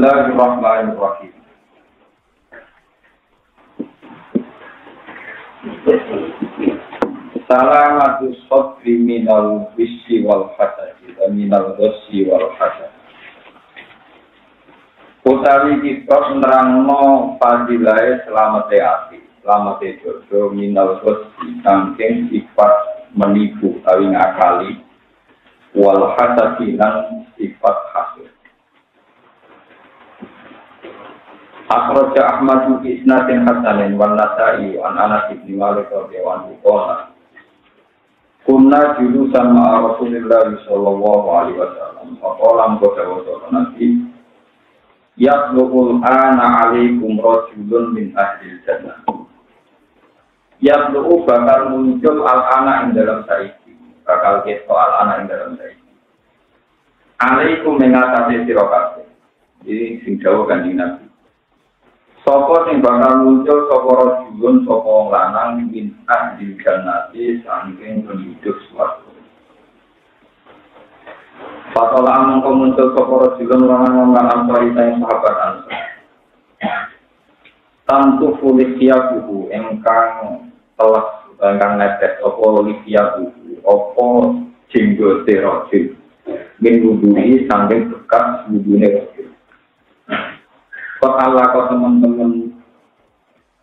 Bismillahirrahmanirrahim. Salamatus sadri minal wissi wal hasadi wa minal ghassi wal hasad. Utawi kita nerangno fadilahe slamete ati, slamete jodoh minal ghassi saking sifat menipu utawi ngakali wal hasadi lan sifat hasud. Akhraja Ahmad bi isnadin hasanin wan Nasa'i an Anas bin Malik radhiyallahu anhu qala kunna julusan ma'a Rasulillah sallallahu alaihi wasallam faqala qadawu nabi yaqulul ana 'alaikum rajulun min ahli jannah yaqulu bakal muncul al-ana ing dalam saiki bakal keto al-ana ing dalam saiki alaikum mengatasi sira kabeh iki sing dawuh Kanjeng Nabi. Sapa sing bakal muncul sapa rajulun sapa wong lanang min ahli jannati saking penduduk swarga. Patola mongko muncul sapa rajulun lanang lanang wanita ing sahabat Ansar. Tantu fulisia buku engkang telah engkang netes sapa fulisia buku apa jenggote rajul min wudui saking bekas wudune rajul. Kok Allah kok teman-teman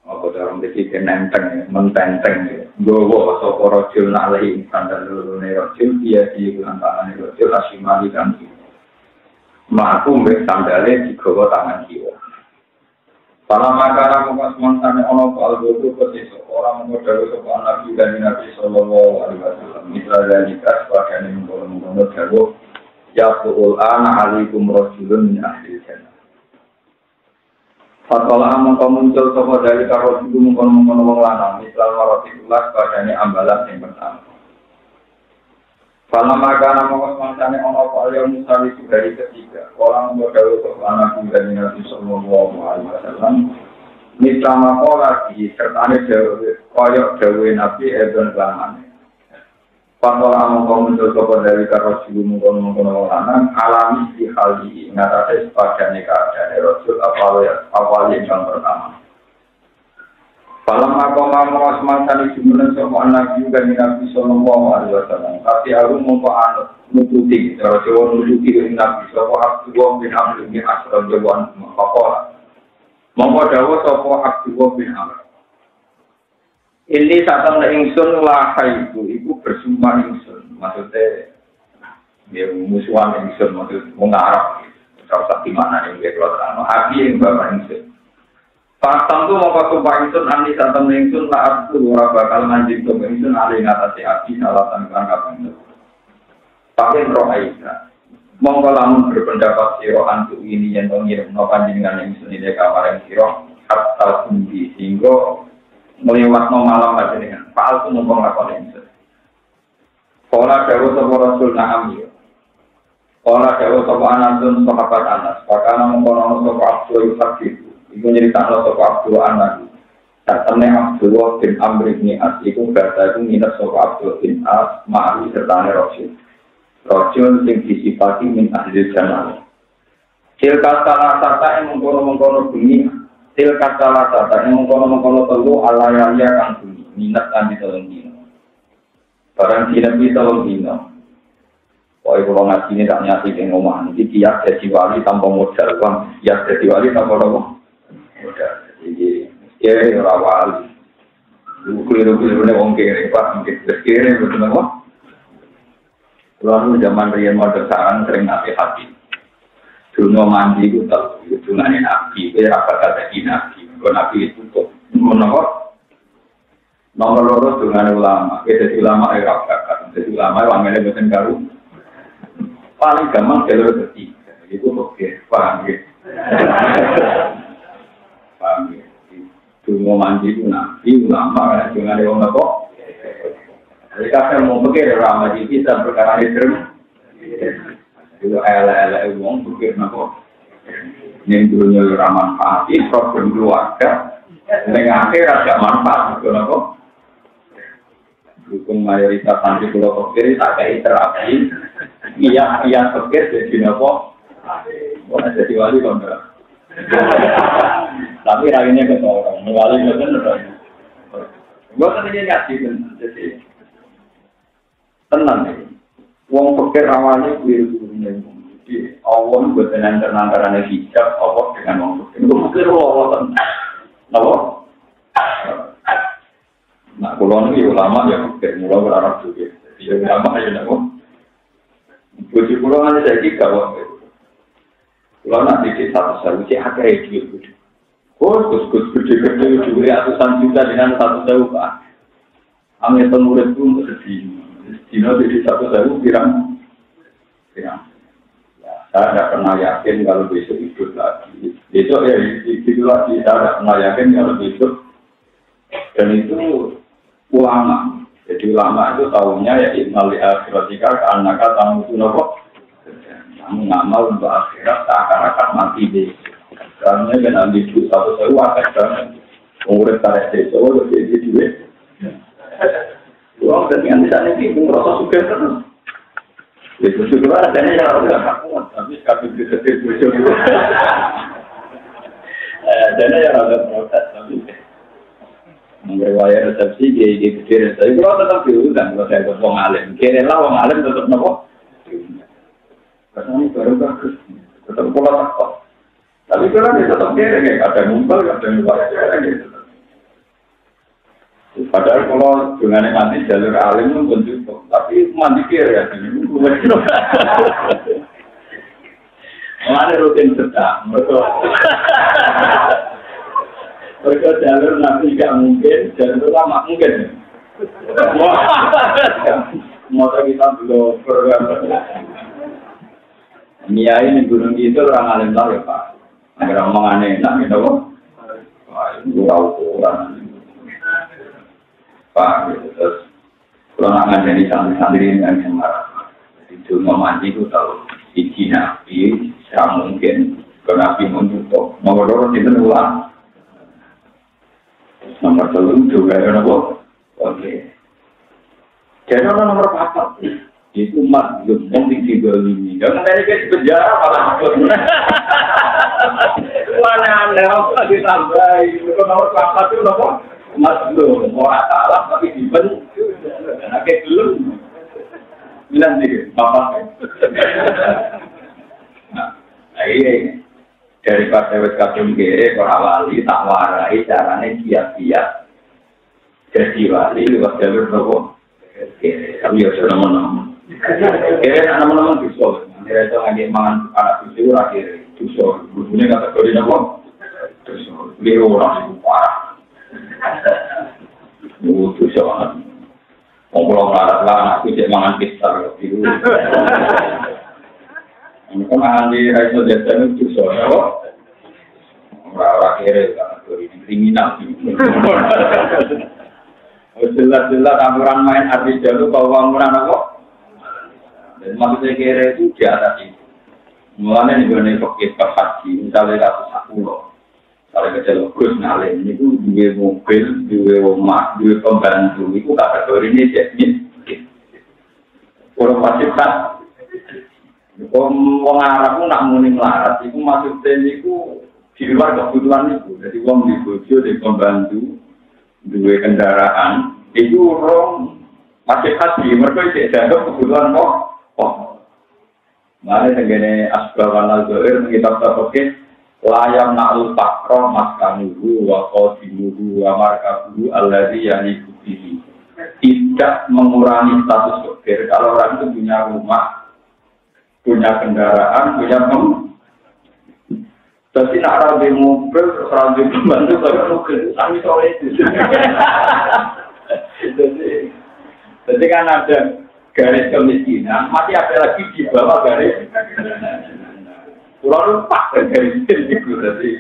apa dalam dikit nenteng mententeng gowo sapa rajul alai sandal lurune rajul dia di lantangane rajul asimali kan maku mbek sandale digawa tangan kiwa para makara mung semontane ana soal gowo persis ora modal sapa Nabi dan Nabi sallallahu alaihi wasallam misalnya dikas pakane mung-mung dawo ya qul ana alaikum rajulun min ahli jannah. Fatwa amang muncul sapa dari karo ibu mungkon wong lanang Islam marotikulas padane ambalan yang pertama. Fala maka namung mangkane ana apa yang misalnya dari ketiga. Orang modal sapa anak dan Nabi sallallahu alaihi wasallam. Misama pola di sertane koyok dawe Nabi edon lamane. Fatwa amang muncul sapa dari karo ibu mungkon wong lanang alami di hal ini ngatasi padane keadaan Rasul awal yang pertama. Falam akoma mawas mantani jumlah sapa anak juga Nabi sallallahu alaihi wasallam. Tapi aku mongko anut nututi cara Jawa nututi Nabi sapa Abdullah bin Amr bin As radhiyallahu anhu maqala. Mongko dawuh sapa Abdullah bin Amr. Ini saat ingsun lahaiku iku bersumpah ingsun. Maksudnya ya musuhan ingsun maksud mengarah. Kalau sakti mana yang dia keluar terang, hati yang bapak ingsun. Pasang tu mau sumpah ingsun, ani saat ingsun lah aku ora bakal manjing tu ingsun ali ngatasi hati salah tanggung kapan itu. Pakai roh Aisyah. Monggo lamun berpendapat siro antu ini yang mengirim no panjenengan ingsun ini kamar yang siro hatta sumbi sehingga melewat no malam aja dengan Pak tu numpang lakon ingsun. Pola dawu sapa Rasul na'am ya. Ora dewa sapa anantun sahabat Anas, pakana mengkono sapa Abdul Sakit. Iku nyritakno sapa Abdul Anas. Satene Abdullah bin Amr bin As iku berta iku minus sapa Abdul bin As ma'ruf sertane Rasul. Rasul sing disifati min ahli jannah. Tilka salasata ing mengkono-mengkono bunyi, tilka salasata ing mengkono-mengkono telu alayaya kang bunyi, minat kan ditolong dino. Barang tidak ditolong dino. Kalau kalau ngaji ini tak nyati di rumah, nanti dia jadi wali tanpa modal, bang. Dia jadi wali tanpa modal. Jadi, ya orang wali. Keliru-keliru ini orang kiri, pak. Mungkin kiri, betul apa? Lalu zaman Rian Model Sarang sering hati-hati. Dunia mandi itu tahu, itu nanya nabi. Rapat kata nabi. Kalau nabi itu tuh, menurut nomor loro dengan ulama. Jadi ulama rapat. Jadi ulama yang ada bukan karu. Paling gampang jalur ketiga, itu oke, paham ya? Paham ya? Cuma mandi itu nabi, ulama, jangan ada orang kok. Jadi kalau mau pikir ramah di kita perkara itu, itu ala-ala uang pikir nak yang dulunya ramah hati, problem keluarga, dengan akhir ada manfaat, betul nak? Hukum mayoritas nanti pulau kiri tak kayak terapi, iya pikir jadi nopo, boleh jadi wali kontra. Tapi raginya ketorong, melalui betul. Gue kan ini ngaji kan, jadi tenang nih. Wong pikir awalnya keliru-kelirunya. Jadi Allah buat tenang-tenang hijab, Allah dengan wong pikir. Gue pikir Allah tenang. Kenapa? Nah, kalau ini ulama ya pikir, mulai berharap juga. Jadi ulama ya kenapa? Buji pulau hanya saya kira wong itu. Kalau nanti di satu solusi agak itu. Kus gede-gede juga ratusan juta dengan 1.000 Pak. Ambil pengurus pun sedih. Dino jadi 1.000 pirang. Ya, saya tidak pernah yakin kalau besok hidup lagi. Besok ya itu lagi. Saya tidak pernah yakin kalau besok. Dan itu ulama. Jadi ulama itu tahunya ya innal akhiratika ka'annaka tamutu napa. Kamu nggak mau untuk akhirat seakan-akan mati deh. Karena kan ambil duit 1.000 akan mengurus tarik desa, lebih duit. Uang dengan misalnya ini merasa suka terus. Itu juga adanya yang harus dilakukan, tapi sekali bisa dituju. Adanya yang harus proses, tapi mengerwaya resepsi gitu kira. Tapi kalau tetap diundang, kalau saya ketemu alim, kira-kira orang alim tetap nopo. Karena ini baru bagus, tetap pola takut. Tapi kalau dia tetap kere, ada ngumpul, ada ngumpul, gitu. Padahal kalau dengan mati jalur alim pun cukup, tapi mandi kere ya. Mana rutin sedang, betul. Mereka jalur nanti tidak mungkin, jalur lama mungkin. Motor kita belum Niai ini gunung itu orang alim lah ya Pak. Agar ngomong aneh, nak gitu kok. Wah, itu ukuran. Pak, gitu. Terus, kalau nak ngajari santri-santri ini yang marah. Jadi, cuma mandi itu tahu. Iji nabi, saya mungkin. Kalau nabi menutup. Nomor 2 itu ulang. Nomor 3 juga, kenapa? Oke. Jadi, nomor 4. Itu makhluk yang digolimi. Jangan tadi ke penjara malah makhluk. Mana-mana apa ditambahi. Itu nomor 4 itu nomor makhluk. Orang salah tapi dibentuk. Akhirnya belum. Bilang sih, bapak. Nah, ini daripada wes-kadung kere, para wali tak warai caranya kiat-kiat. Jadi wali lewat jalur nopo. Kere, tapi ya sudah nomor. Kira nama-nama dusol, kira itu lagi mangan anak cucu akhir dusol, bukunya kategori apa? Dusol, liru orang itu parah. Dusol, ngomong larat lah anak cucu mangan pisar, liru. Ini kan ahli raiso jasa itu dusol, apa? Orang kira kategori kriminal. Jelas-jelas aturan main arti jatuh kalau bangunan apa? Dan maksudnya kira itu di atas itu. Mulanya di mana pakai haji, misalnya kasus 10. Kalau kecil Gus ngalim itu dua mobil, dua rumah, dua pembantu itu kategori ini jadi. Orang fasilitas, orang Arab pun nak muni melarat, itu maksudnya itu di luar kebutuhan itu. Jadi orang di bojo, di pembantu, dua kendaraan, itu orang masih haji, mereka tidak ada kebutuhan kok. Oh, mana segini asbaban al-zohir kita pakai layam na'ul takro maskanuhu wa qadimuhu wa markabuhu alladhi yanikubihi. Tidak mengurangi status sopir kalau orang itu punya rumah, punya kendaraan, punya jadi nak ramai mobil, ramai pembantu, kalau mobil kami sore itu. Jadi kan ada garis kemiskinan, masih ada lagi di bawah garis. Pulau lupa garis itu jadi.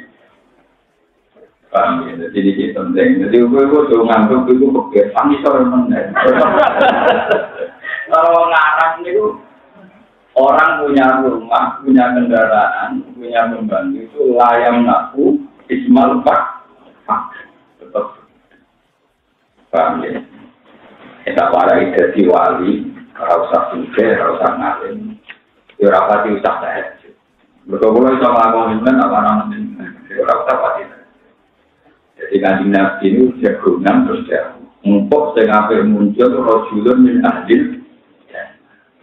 Paham ya, jadi ini penting. Jadi gue tuh ngantuk itu kebir, kami sore meneng. Kalau ngarang itu orang punya rumah, punya kendaraan, punya pembantu itu layam naku ismal pak, tetap. Paham ya? Kita warai jadi wali. Kalau usah sudah, kalau usah ngalim, ya rapati usah saya. Betul-betul bisa ngomongin apa namanya. Ora pati. Jadi Kanjeng Nabi itu jagungan terus dia empuk sing ape muncul rajulun min ahdil.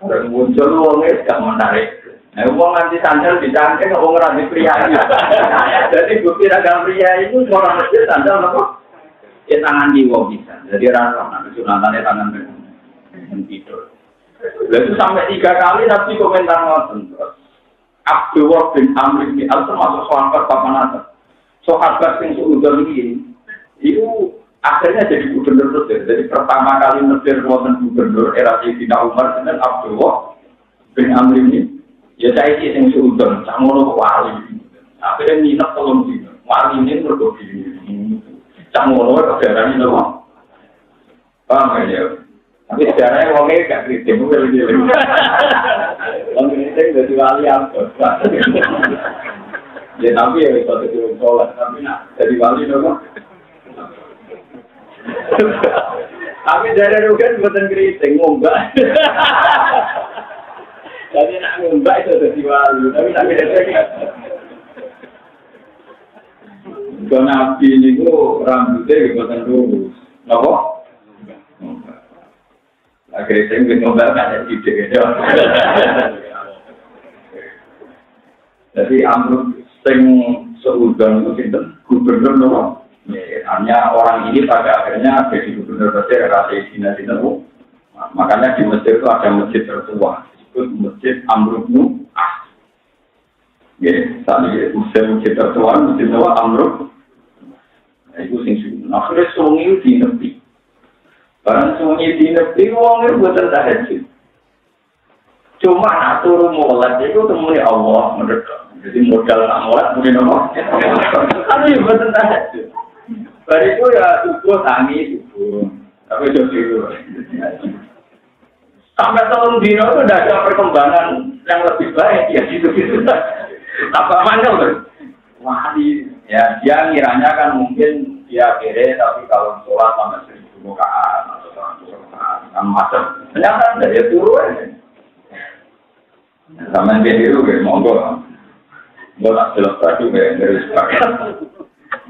Orang muncul wonge gak menarik. Nah, wong nganti sandal dicangkeng wong ora di priayi. Jadi bukti agama priayi itu orang mesti sandal apa? Ya tangan di wong bisa. Jadi rasa nanti sunatane tangan tidur. Lalu sampai 3 kali Nabi komentar ngoten. Abdullah bin Amr bin Al termasuk sahabat papan atas. Sahabat yang seudon ini, itu akhirnya jadi gubernur Mesir. Jadi pertama kali Mesir wonten gubernur era Sayyidina Umar dan Abdullah bin Amr ini, ya saya yang seudon, canggono wali. Akhirnya minat tolong dino, wali ini berbeda. Canggono kebenaran ini loh. Paham ya? Tapi sejarahnya wongnya gak kritik, mungkin lebih. Wong kritik dari wali apa? Ya tapi ya bisa jadi sholat, tapi nak jadi wali dong. Tapi dari rugen buatan kritik ngombak. Jadi nak ngombak itu jadi wali, tapi dari kalau Nabi ini tuh rambutnya buatan lurus, apa? Akhirnya saya ingin ngombak ada ide gitu. Jadi Amr sing seudon itu sinten gubernur nopo. Hanya orang ini pada akhirnya jadi gubernur Mesir era Sayyidina Sinten. Makanya di Mesir itu ada masjid tertua, disebut Masjid Amr bin As. Ya, tadi masjid tertua, masjid tertua Amr. Itu sing sunnah. Akhirnya sungai di nepi. Barang sungai di nepi, wongnya buatan tahajud. Cuma nak turun mulat itu temui Allah mendekat. Jadi modal nak mulat mungkin apa? Kan ya buatan tahajud. Baru itu ya subuh tangis subuh. Tapi jauh. Sampai tahun dino itu sudah ada perkembangan yang lebih baik ya gitu. Apa mandel kan? Wali ya dia ngiranya kan mungkin dia kere tapi kalau sholat sampai 1000 rakaat atau 100 rakaat kan macam. Ternyata dia turun. Sama dia itu kayak monggo. Gua tak jelas tadi kayak dari sekarang.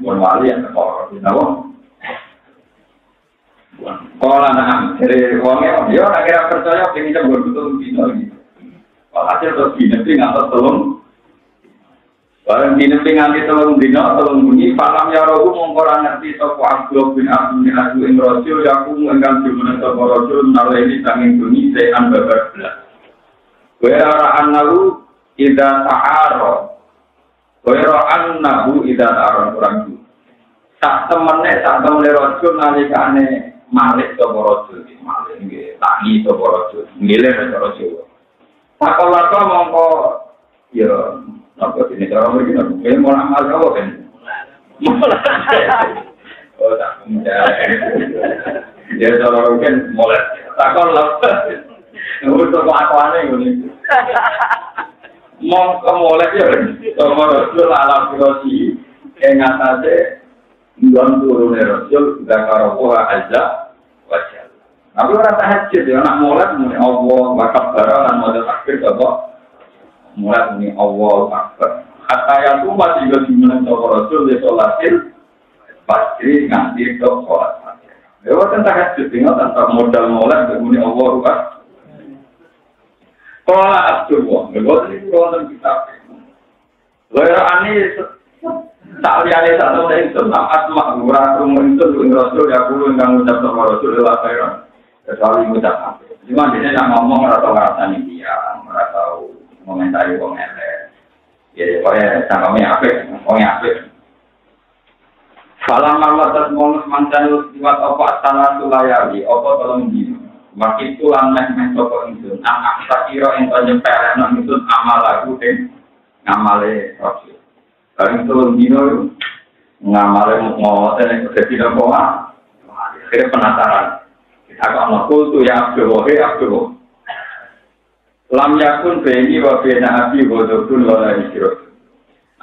Wali yang terkor, kenapa? Kalau anak dari uangnya, dia orang kira percaya ini kan betul betul gitu. Kalau hasil terus dinasti ngantar telung. Barang dinasti nganti telung dino, telung bunyi. Falam ya rohu mengkorang ngerti toko Abdullah bin Abdul bin Abdul bin Rasul. Yaku mengenggan jumlah toko Rasul. Nala ini sanging bunyi sayan babar belas. Weraan lalu ida ta'aro. Weraan nahu ida ta'aro kurang itu. Tak temennya Rasul nalikane malik toko Rasul. Malik ini tangi toko Rasul. Ngilir toko Rasul. Tak kalau mongko ya. Apa ini cara begini? Ini mau amal apa kan? Oh tak ya cara mungkin mulai. Tak kalau untuk kelakuannya ini. Mau kemulai ya? Sama Rasul alam filosofi yang atasnya bukan turun Rasul sudah karokoha aja wajah. Tapi orang tahajud ya nak mulai muni Allah bakal barangan modal akhir apa? Mulai muni Allah akbar. Kata yang tu masih juga dimulai sama Rasul di sholatil pasti nganti ke sholat. Lewat tentang tahajud tentang modal mulai muni Allah akbar. Kalau Abdullah, lewat ini kalau kita. Lewat ini tak lihat satu itu tak asma murah rumah itu Rasul ya perlu yang mengucap sama Rasul lewat khairan. Kecuali mengucap apa? Cuma dia nak ngomong atau ngerasani dia, merasa komentari wong elek. Ya kaya sampeyan apik, wong apik. Salam Allah mongos mantan liwat apa salah sulayali, apa tolong dino. Makin tulang meh sapa ingsun. Anak sakira ento nyepelek nang ingsun amal aku ngamale Rasul. Bareng tolong dino ngamale ngoten nek dadi apa? Akhire penasaran. Aku amalku tu ya Abdul. Lam yakun beni wa bena abi bodokun wala hijrah.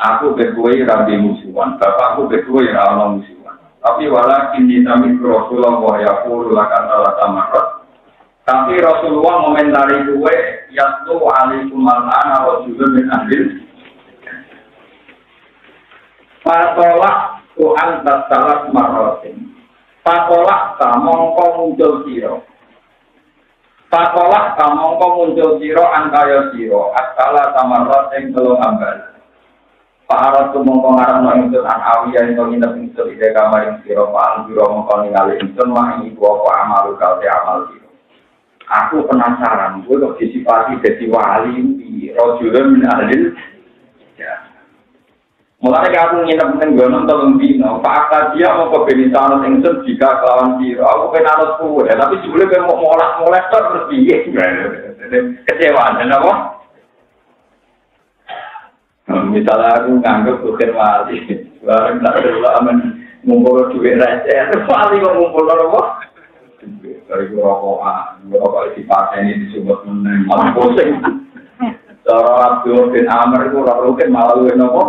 Aku berkuai rabi musuhan, bapakku berkuai rawa musuhan. Tapi walakin ditami Rasulullah wa yaqulu lakan ala tamarrat. Tapi Rasulullah komentari kuwe yatlu alaikum al-ana wa julun min ahlil. Patolak Tuhan tasalat marotin. Patolak mongko muncul siro. Patolak mongko muncul siro angkaya siro. Asala tamarotin telung ambal. Pak Arab tu mongko ngarang ingsun an awiya ing nginep ingsun ide kamar ing sira Pak Biro mongko ningali ingsun mah iki apa amal kalte amal sira. Aku penasaran, kowe kok disipati dadi wali iki rajulun min ahlil ya. Mulane aku nginep ning gono telung dino, Pak dia mongko ben sanut ingsun jika kelawan sira. Aku penanut kowe, tapi jebule kowe mau molas-molas terus piye? Kecewa napa? Misalnya aku nganggep bukan wali, barang tak ada aman ngumpul duit receh, wali kok ngumpul apa? Dari rokokan, rokok isi pakai ini disebut meneng, malah pusing. Cara Abdul bin Amr itu rokokan malah lu apa?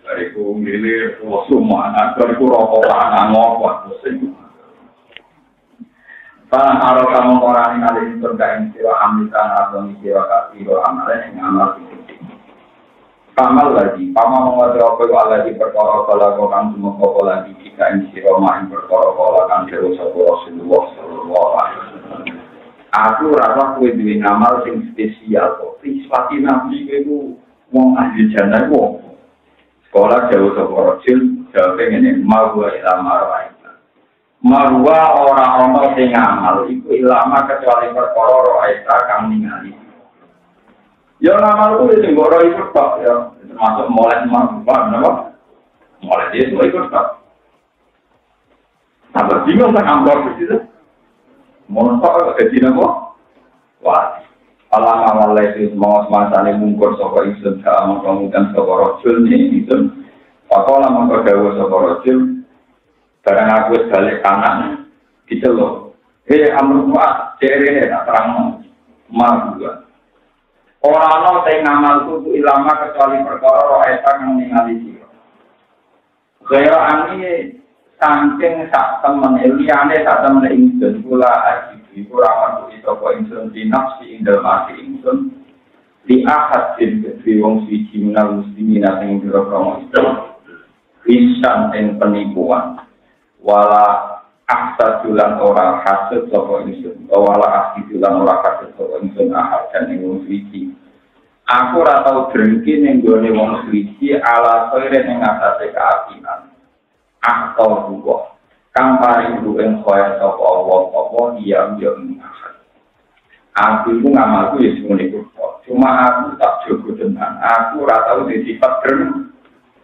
Dari ku milir, semua anak, dari ku rokokan ngopot pusing. Para arah kamu orang yang ada di surga ini sila amitan atau sila kasih amalan yang amal itu. Kamal lagi, pama mengerti apa lagi perkara kala kang sumoko lagi jika ing sira main perkara kala kang dewa sapa Rasulullah sallallahu alaihi wasallam. Aku ora kowe duwe ngamal sing spesial kok. Sifati nabi iku wong ahli jannah wong. Sekolah jauh sapa Rasul, jawab ngene, "Mawa ilama raita." Mawa ora ana sing ngamal iku ilama kecuali perkara raita kang ningali. Ya ngamal itu sing ora ikut tok ya, termasuk mulai mampan napa? Mulai dia semua ikut tok. Tambah bingung kan amplop itu. Montok kok dadi napa? Wah. Alama mulai itu mau semasane mungkur saka ingsun ka mongkon saka rajul ni ingsun. Pakola mongko dawuh saka rajul barang aku wis balik kanan diceluk. Amrullah derene tak terang marga. Orang-orang yang ngamal itu ilama kecuali perkara ro'eta yang ningali siro. Kaya ani saking sak temen, liane sak temen ingsun, kula ajibi, kurang aku isoko ingsun, di nafsi indal mati ingsun, di ahad din kedri wong suci minal muslimin yang biro-biro Islam, isan yang penipuan, wala aksa julan orang hasud soko ingsun, wala aksi julan orang hasud soko ingsun ahad dan yang wong suci. Aku ratau drengki ning gone wong suci ala sore ning atase kaapian. Aktor ruwah. Kang paring ruweng kaya sapa apa iya ing ahad. Aku iku ngamalku ya semene iku. Cuma aku tak jogo tenan. Aku ratau disifat dreng.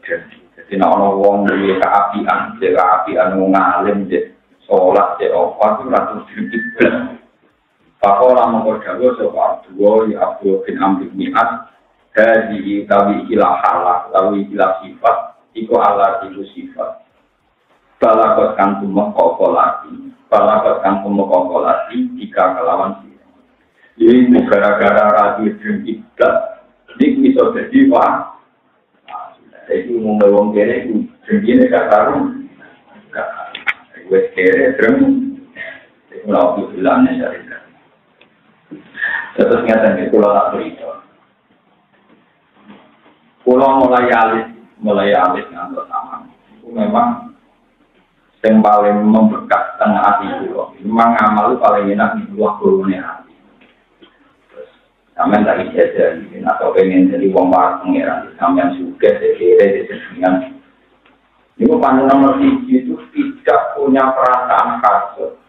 Jadi nek ana wong duwe kaapian wong alim cek salat cek apa aku ratau drengki. Pakola mengkodawa sopa Abdullah ya Abdullah bin Amr bin As dari tawi ilah halak, tawi ilah sifat iku Allah itu sifat balakot kan tumok kokolati jika kelawan sifat ini gara-gara radio drengkidat ini bisa jadi wah jadi ngomong kere itu drengkine gak taruh gue kere dreng itu waktu bilangnya dari terus nyata pulau tak berita. Pulau mulai alis ngantor sama. Itu memang yang paling membekas tengah hati pulau. Memang amal itu paling enak di luar kurunnya hati. Terus sampai tak ijazah atau pengen jadi wong waras pengiran. Sampai suka jadi dengan. Ini pandu nomor 3 itu tidak punya perasaan kasut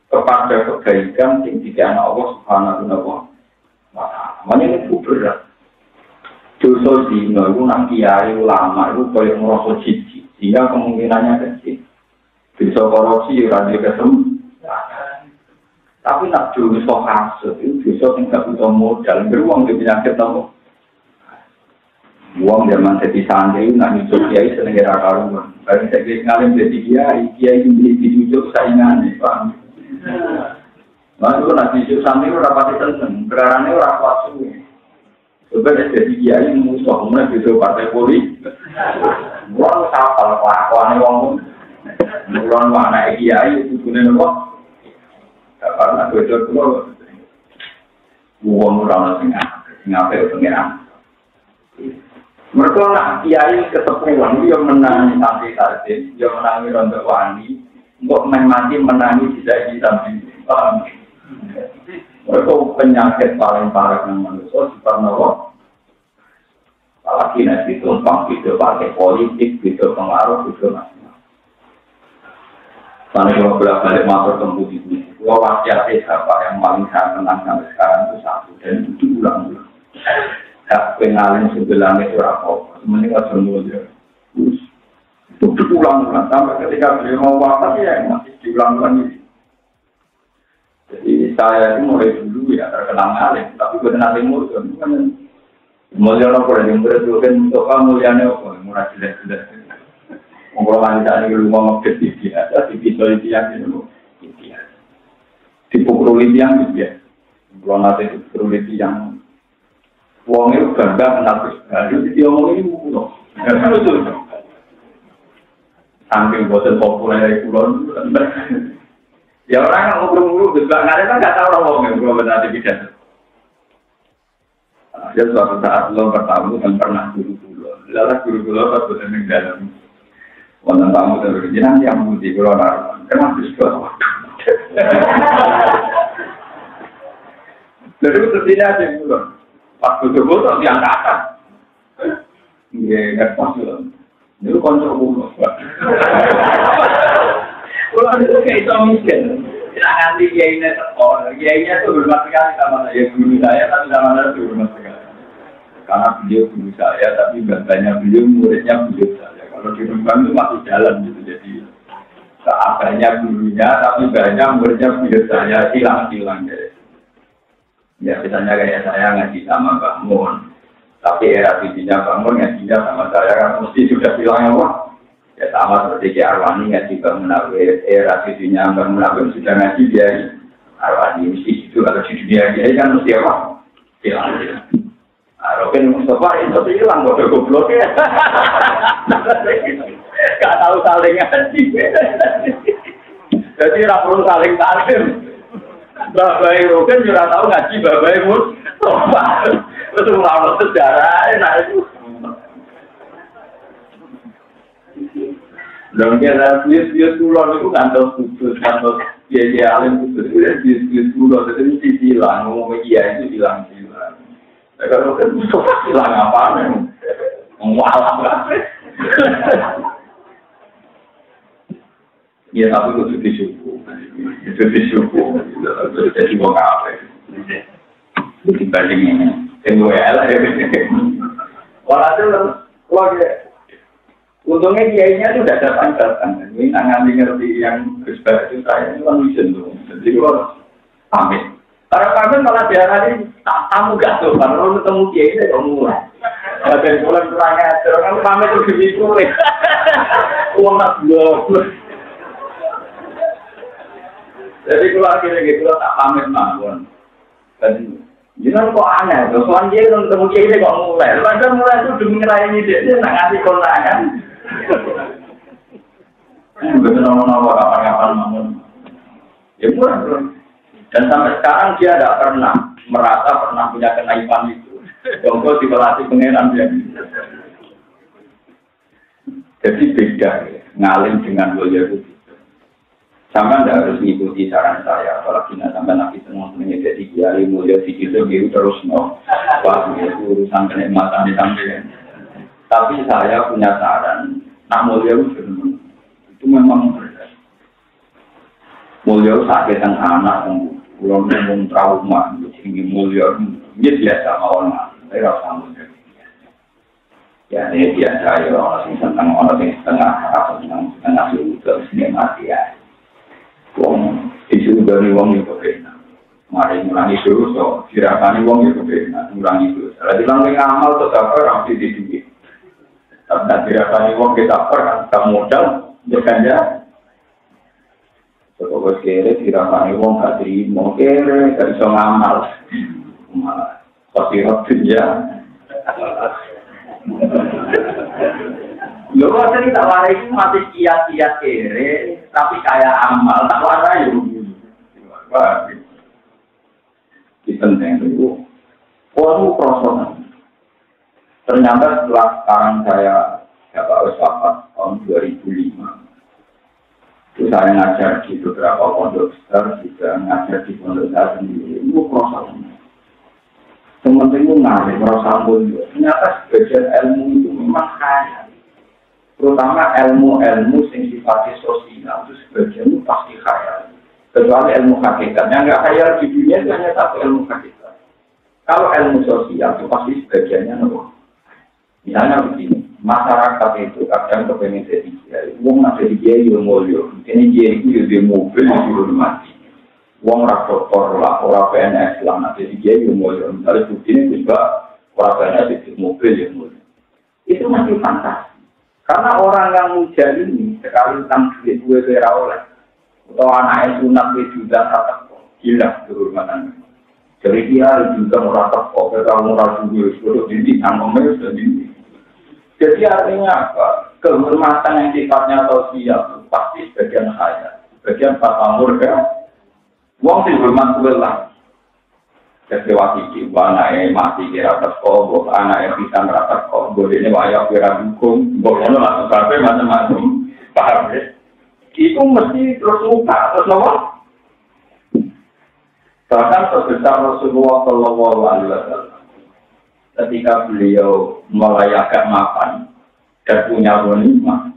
kepada kebaikan yang tidak Allah Subhanahu wa ta'ala. Makanya itu berat. Dosa zina itu nak kiai ulama itu boleh merosot cici, sehingga kemungkinannya kecil. Dosa korupsi radio kesempatan. Tapi nak dosa kasut itu dosa yang tidak butuh modal, beruang di penyakit apa? Uang zaman jadi santri nak nyucuk kiai senegara karuan. Barang saya ngalim jadi kiai ini dicucuk saingan nih pak. Lalu nanti itu sampai itu rapati tenang, gerakannya orang kuat semua. Sebenarnya jadi kiai musuh, kemudian itu partai politik. Mulai sapal kelakuannya wong, mulai mana kiai itu punya nopo. Karena bocor pulau, uang orang singa itu pengiran. Mereka nak kiai ketepuan, dia menangi sampai tadi, dia menangi rontok wani, untuk mati menangi tidak sampai paham. Mereka penyakit paling parah yang manusia supernova. Apalagi nanti tumpang video partai politik, video pengaruh, video nasional. Karena kalau balik motor tempuh di sini, gua wasiat siapa yang paling saya kenang sampai sekarang itu satu dan itu diulang-ulang. Hak pengalih sebelahnya itu apa? Sebenarnya nggak semua dia. Itu diulang-ulang sampai ketika beliau mau wafat ya masih diulang-ulang ini. Jadi saya itu mulai dulu ya terkenal alim, tapi bukan alim murid. Mulia orang yang berdua untuk mulianya apa? Murah jelas-jelas. Kalau wanita ini rumah ngepet di ada di pisau itu yang itu dia. Dipukul itu yang dia. Kalau nanti dipukul itu yang uang itu bangga menapis, jadi dia ngomong ini mulu. Samping bosan populer pulau, ya orang yang ngobrol mulu, juga nggak tahu orang ngomong yang belum benar tidak. Ya suatu saat lo bertamu dan pernah guru-guru, lalu guru-guru pas benar yang dalam, wanita tamu terus jenang yang putih pulau Narman, kenapa disebut? Jadi itu tidak ada pulau. Pas betul-betul terus diangkatkan. Iya, nggak pas loh. Itu kontrol umum. Kalau itu kayak itu miskin. Tidak nanti kiainya sekolah. Kiainya itu berhormat sekali sama saya. Guru saya tapi sama saya itu berhormat sekali. Karena beliau guru saya, tapi banyak beliau muridnya beliau saya. Kalau di Rembang itu masih jalan gitu. Jadi seabanya gurunya, tapi banyak muridnya beliau saya. Hilang-hilang deh. Ya misalnya kayak saya ngaji sama Mbak Mun, tapi era visinya Mbak Mun ngajinya sama saya kan mesti sudah bilang apa? Ya sama seperti Ki Arwani ngaji Mbak Munawir, era visinya Mbak Munawir sudah ngaji dia Arwani mesti itu kalau di dunia dia kan mesti apa? Hilang. Rokin Mustafa itu hilang kok goblok ya. Gak tahu saling ngaji. Jadi ora perlu saling talim. Babai Roken juga tahu ngaji Babai Mustafa. Terus ulama sejarah enak itu. Dan kita bias pulau itu kantor khusus, kantor biaya alim khusus. Bias pulau itu mesti hilang, ngomong iya itu hilang. Kalau kan Mustafa hilang apa nih? Mengalah lah. Ya tapi itu disyukur. Itu disyukur. Jadi mau apa? Dibanding ini. NWL ya. Walhasil untungnya kiainya itu sudah datang. Ini nggak ngerti yang bersebut itu saya itu kan bisa tuh. Jadi kalau pamit. Para pamit malah diarani tamu gak tuh. Kalau ketemu kiai saya kamu mulai. Dari bulan kurangnya kalau pamit itu begitu. Uang tak blok. Jadi kalau akhirnya gitu tak pamit mawon. Dan jangan kok aneh, soalnya dia kalau ketemu kiai kok mulai. Padahal mulai itu demi ngelayani dia nak ngasih kontrakan. Betul nama kapan-kapan mawon. Ya murah bro. Dan sampai sekarang dia tidak pernah merasa pernah punya kenaikan itu. Jongkol dipelatih pengenan dia. Jadi beda ya, ngalim dengan loya itu. Sampai tidak harus mengikuti saran saya, apalagi sampai nanti senang-senangnya jadi kiai mulia sikit itu terus no, wah itu urusan kenikmatan disampaikan. Tapi saya punya saran, nak mulia itu memang berbeda. Mulia sakit yang anak, pulang ngomong trauma, tinggi mulia, ini biasa orang, saya rasa mulia. Ya ini biasa ya orang yang setengah atau setengah sudah mati ya. Wong disuruh dari wong itu benar. Mari ngulangi terus, so sirakani wong itu benar, ngulangi terus. Kalau dibilang ngamal tetap orang di duit. Tapi sirakani wong kita kan modal, berkanja. Sekolah kere sirakani wong kadri, mau kere dari so ngamal, pasti waktunya. Yo waktu tak warai itu masih kiat-kiat kere, tapi kayak amal tak warai yo. Wah, penting itu. Orang personal. Ternyata setelah sekarang saya dapat wafat tahun 2005, itu saya ngajar di beberapa pondok besar, juga ngajar di pondok saya sendiri. Itu prosesnya. Teman-teman itu ngalir, merasa mulia. Ternyata sebagian ilmu itu memang kaya. Terutama ilmu-ilmu yang sifatnya sosial, itu sebagian itu pasti kaya. Kecuali ilmu hakikat. Yang nggak kaya di dunia itu hanya satu ilmu hakikat. Kalau ilmu sosial itu pasti sebagiannya nopo. Misalnya begini, masyarakat itu kadang kepengen jadi kiai. Wong nak jadi kiai yo mulio. Ini kiai itu di mobil di rumah. Wong raktor lah, orang PNS lah nak jadi kiai yo mulio. Misalnya begini juga orang PNS di mobil yo mulio. Itu masih fantasi. Karena orang yang muda ini sekali tentang duit gue kira oleh atau anaknya sunat gue juga tak gila kehormatan. Jadi dia juga merasa kok kalau merasa gue sudah jadi tanggungannya sudah jadi. Jadi artinya apa? Kehormatan yang sifatnya sosial pasti sebagian kaya, sebagian patamur kan. Wong sing hormat gue lah. Kecewa sih, anaknya mati kira terkobok, anaknya bisa merata kobok, ini banyak kira dukung, bolehnya langsung sampai macam-macam, paham ya? Itu mesti terus luka, terus apa? Bahkan sebesar Rasulullah Shallallahu Alaihi Wasallam, ketika beliau mulai agak mapan dan punya ghanimah,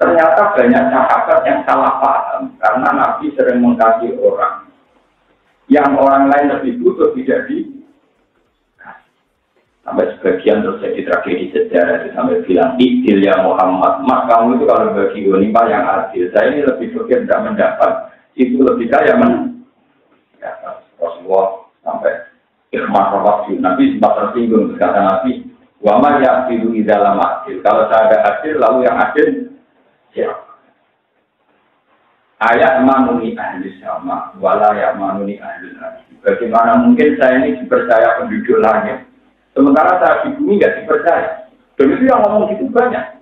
ternyata banyak sahabat yang salah paham karena Nabi sering mengasihi orang. Yang orang lain lebih butuh tidak di sampai sebagian terjadi tragedi sejarah itu sampai bilang idil ya Muhammad, mas kamu itu kalau bagi ghanimah yang adil, saya ini lebih fikir tidak mendapat, itu lebih kaya mendapat. Rasulullah sampai ikhmas rawat Nabi sempat tersinggung berkata Nabi, wama ya fidu dalam adil, kalau saya ada adil lalu yang adil siapa? Ayat manuni ahli sama, wala ya manuni ahli lagi. Bagaimana mungkin saya ini dipercaya penduduk langit, sementara saya di bumi nggak dipercaya. Dan itu yang ngomong itu banyak.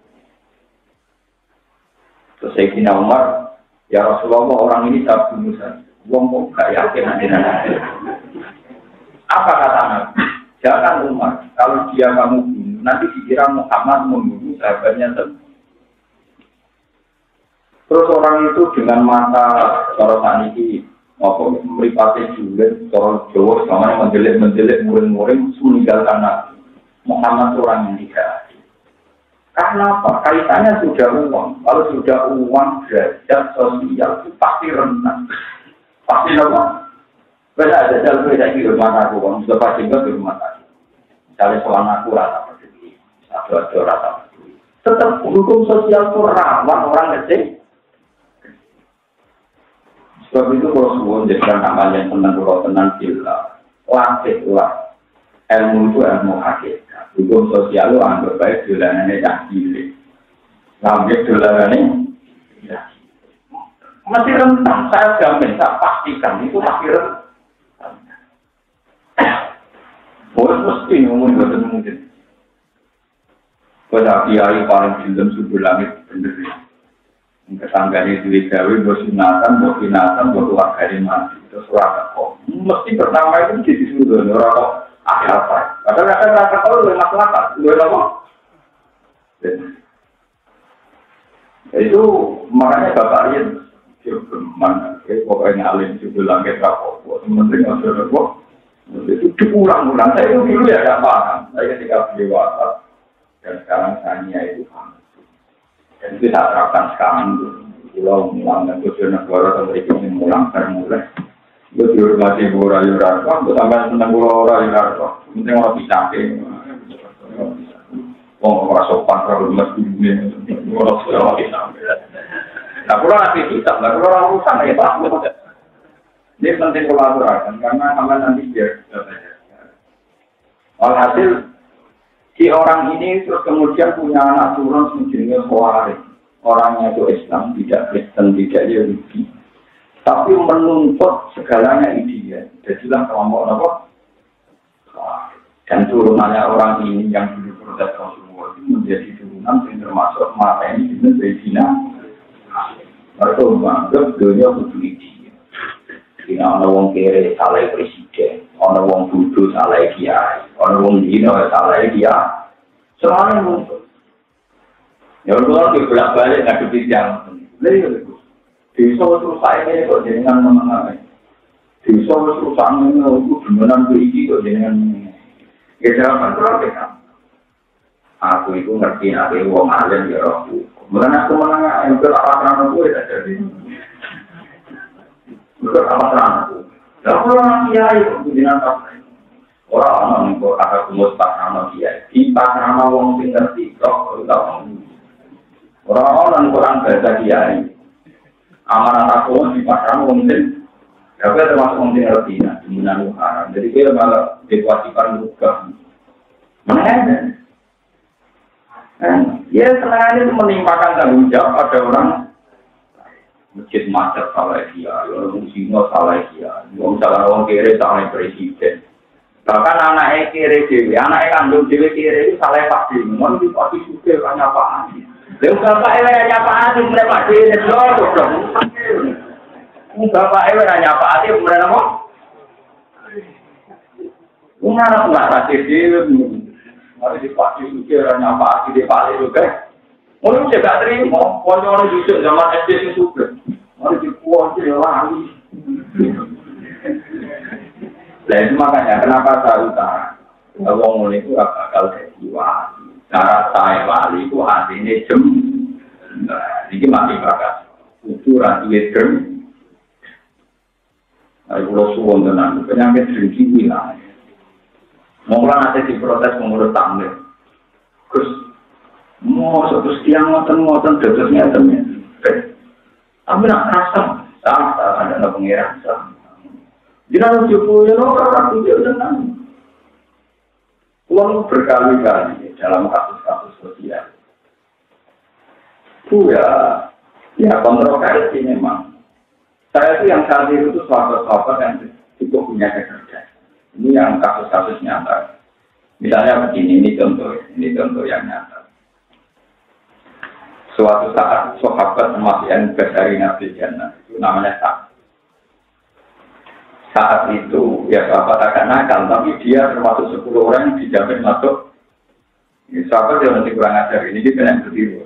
Terus Sayyidina Umar, ya Rasulullah orang ini saya bunuh saja. Wong kok nggak yakin nanti. Apa kata Nabi? Jangan Umar, kalau dia kamu bunuh, nanti dikira Muhammad membunuh sahabatnya sendiri. Terus orang itu dengan mata sorotan ini, meripati juga, sorot Jawa, sama menjelit-menjelit, muring-muring, meninggalkan Nabi. Muhammad orang yang tidak adil. Karena apa? Kaitannya sudah uang. Kalau sudah uang, derajat sosial itu pasti rendah. Pasti apa? Beda ada jalan beda di rumah aku, bang. Sudah pasti nggak di rumah aku. Misalnya soal aku rasa peduli, satu rasa peduli. Tetap hukum sosial itu rawan orang kecil. Sebab itu kalau suwon jadikan amal yang tenang sila, latihlah ilmu itu ilmu hakikat. Hukum sosial itu anggap baik dolanannya yang cilik, ngambil dolanannya ya. Masih rentang, saya jamin, saya pastikan itu masih rentang. Boleh mesti ngomong betul mungkin. Pada kiai paling film subuh langit bener. Kesangganya duit gawe, bersunatan, keluarga di mati. Terus surat kok. Mesti pertama itu jadi sudah orang kok apa. Padahal ada rasa kalau lebih masalah, lebih apa? Itu makanya Bapak Rian, mana? Pokoknya alim juga langit rapor. Sementara nggak sudah kok. Itu diulang-ulang. Saya itu dulu ya nggak paham. Saya ketika beli WhatsApp dan sekarang saya itu paham. Dan itu saya terapkan sekarang itu. Kalau mulai tujuan negara atau mereka yang mulai. Itu dihormati Rayu Rarwa, itu sampai senang Rayu Rarwa. Mungkin orang bisa orang sopan, terhormat dunia. Orang bisa. Nah, kalau nanti kita, kalau orang urusan, ya Pak. Ini penting kolaborasi, karena sama nanti biar alhasil si orang ini terus kemudian punya anak turun sejenis Khawarij. Orangnya itu Islam, tidak Kristen, tidak Yahudi. Tapi menuntut segalanya ideal. Jadilah kelompok apa? Dan turunannya orang ini yang dulu protes Rasulullah itu menjadi turunan yang termasuk mata ini menjadi zina. Mereka menganggap dunia butuh ideal. Ini ada orang kere salah presiden, ada orang bodoh salah kiai, ada orang dino salah dia. Soalnya muncul. Ya Allah bolak-balik ngadepi jam. Lha desa terus saiki kok jenengan menengae. Desa terus sampeyan iku beneran iki kok jenengan. Ya jawaban terus aku itu ngerti nek wong alim ya aku. Mulane aku menengae untuk apa-apa aku ya jadi. Untuk apa-apa aku. Lah ora kiai kok jenengan tak. Ora ana kok ada kumus pasrama kiai. Di pasrama wong sing ngerti kok ora. Ora ana Quran baca kiai. Amanat aku di pasrama wong sing ya termasuk wong sing ngerti nah, dimunan haram. Jadi dia malah kewajiban juga. Mana? Ya sengaja itu menimpakan tanggung jawab pada orang masjid macet salah dia, orang muslimah salah dia, orang salah orang kiri salah presiden. Bahkan anak kiri dewi, anak kandung dewi kiri itu salah pasti, mau di pasti suka hanya apaan. Lalu bapak ewe hanya apaan, mulai pasti itu dong. Bapak ewe hanya apaan, mulai apa? Mana nggak pasti dewi. Mari dipati juga nyapa di Bali juga. Orang juga terima, orang juga zaman SD juga. Mari dipuas dia lagi. Dan makanya kenapa saya utara, kalau mulai itu bakal terjiwa. Cara saya Bali itu artinya jem. Ini masih bakat. Ukuran duit jem. Kalau suwon tenang, penyakit dengki wilayah. Mula nanti diprotes pengurus tamu. Terus, mau terus tiang ngoten dodosnya temen. Tapi nak rasa, ada pengiran sah. Jangan cukup ya orang tujuh dengan. Uang berkali-kali dalam kasus-kasus sosial. Itu ya kontroversi memang. Saya itu yang saat itu sahabat-sahabat yang cukup punya kerja. Ini yang kasus-kasus nyata. Misalnya begini, ini contoh yang nyata. Suatu saat sahabat masih yang dari Nabi Jannah, itu namanya Sa'ad. Saat itu, ya sahabat akan nakal, tapi dia termasuk 10 orang yang dijamin masuk. Ini sahabat yang masih kurang ajar, ini dia kena berdiri.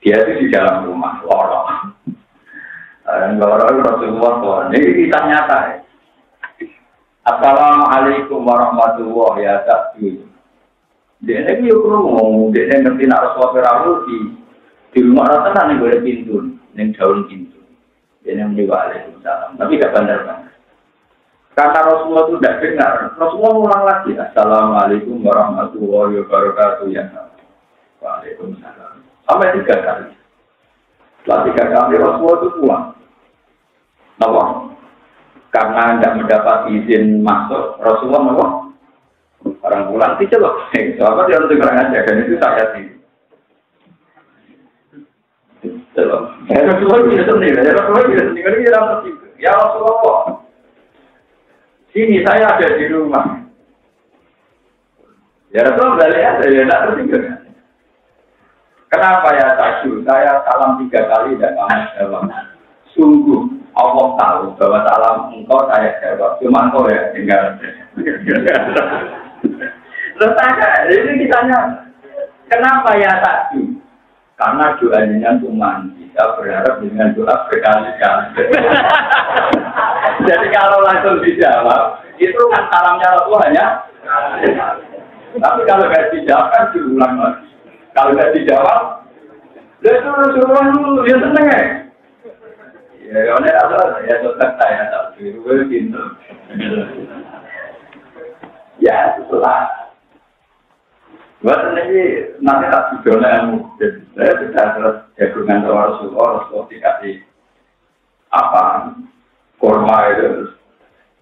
Dia itu di dalam rumah, lorong. Dan lorong Rasulullah, ini kita nyata ya. Assalamualaikum warahmatullahi wabarakatuh. Dia ini ngomong, dia ngerti nak Rasulullah di rumah rata nih boleh pintu, neng daun pintu. Dia yang menjawab Waalaikumsalam, tapi tidak benar. Kata Rasulullah itu tidak dengar. Rasulullah ulang lagi. Assalamualaikum warahmatullahi wabarakatuh ya. Waalaikumsalam. Sampai 3 kali. Setelah 3 kali Rasulullah itu pulang. Kenapa? Karena tidak mendapat izin masuk, Rasulullah mau orang pulang dicelok. Soalnya dia harus kurang aja, dan itu saya sih. Celok. Rasulullah tidak sendiri, ya Rasulullah. Sini saya ada di rumah. Ya Rasulullah balik aja, ya tidak tertinggal. Kenapa ya Tasyu? Saya salam 3 kali dan kamu jawab. Sungguh Allah tahu bahwa salam engkau saya jawab, cuma engkau ya tinggal. Letaknya, ini ditanya, kenapa ya Tasyu? Karena doanya cuma kita berharap dengan doa berkali-kali. Jadi kalau langsung dijawab, itu kan salamnya Rasulullah. Tapi kalau nggak dijawab kan diulang lagi. Kalau nggak dijawab, itu Rasulullah dulu dia seneng ya. Ya, oleh Allah ya tetap saya tahu itu pintu. Ya setelah buat ini nanti tak sudah ilmu. Saya sudah terus jagungan sama Rasulullah dikasih apa kurma itu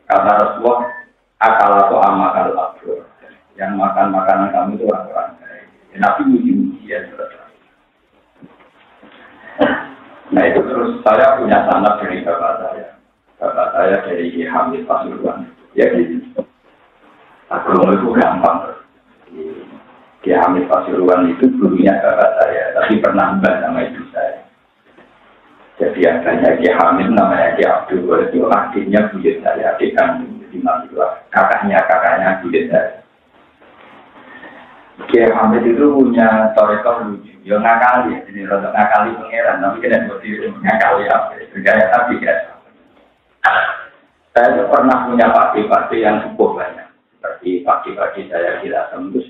kata Rasulullah akal atau amakal abdur yang makan makanan kamu itu orang-orang Nabi muji-muji ya saudara. Nah itu terus saya punya sanad dari bapak saya dari Hamid Pasuruan. Ya gitu. Agama itu gampang. Ki Hamid Pasuruan itu gurunya bapak saya, tapi pernah mbak sama ibu saya. Jadi adanya Ki Hamid namanya Ki Abdul, itu adiknya buyut saya, adik kandung, jadi masihlah kakaknya buyut saya. Kiai Hamid itu punya toriko lucu, ya ngakali ya, jadi rada ngakali pangeran, tapi kena berdiri ngakali apa, bergaya tapi ya. Saya itu pernah punya pakde-pakde yang cukup banyak, seperti pakde-pakde saya di Lasem itu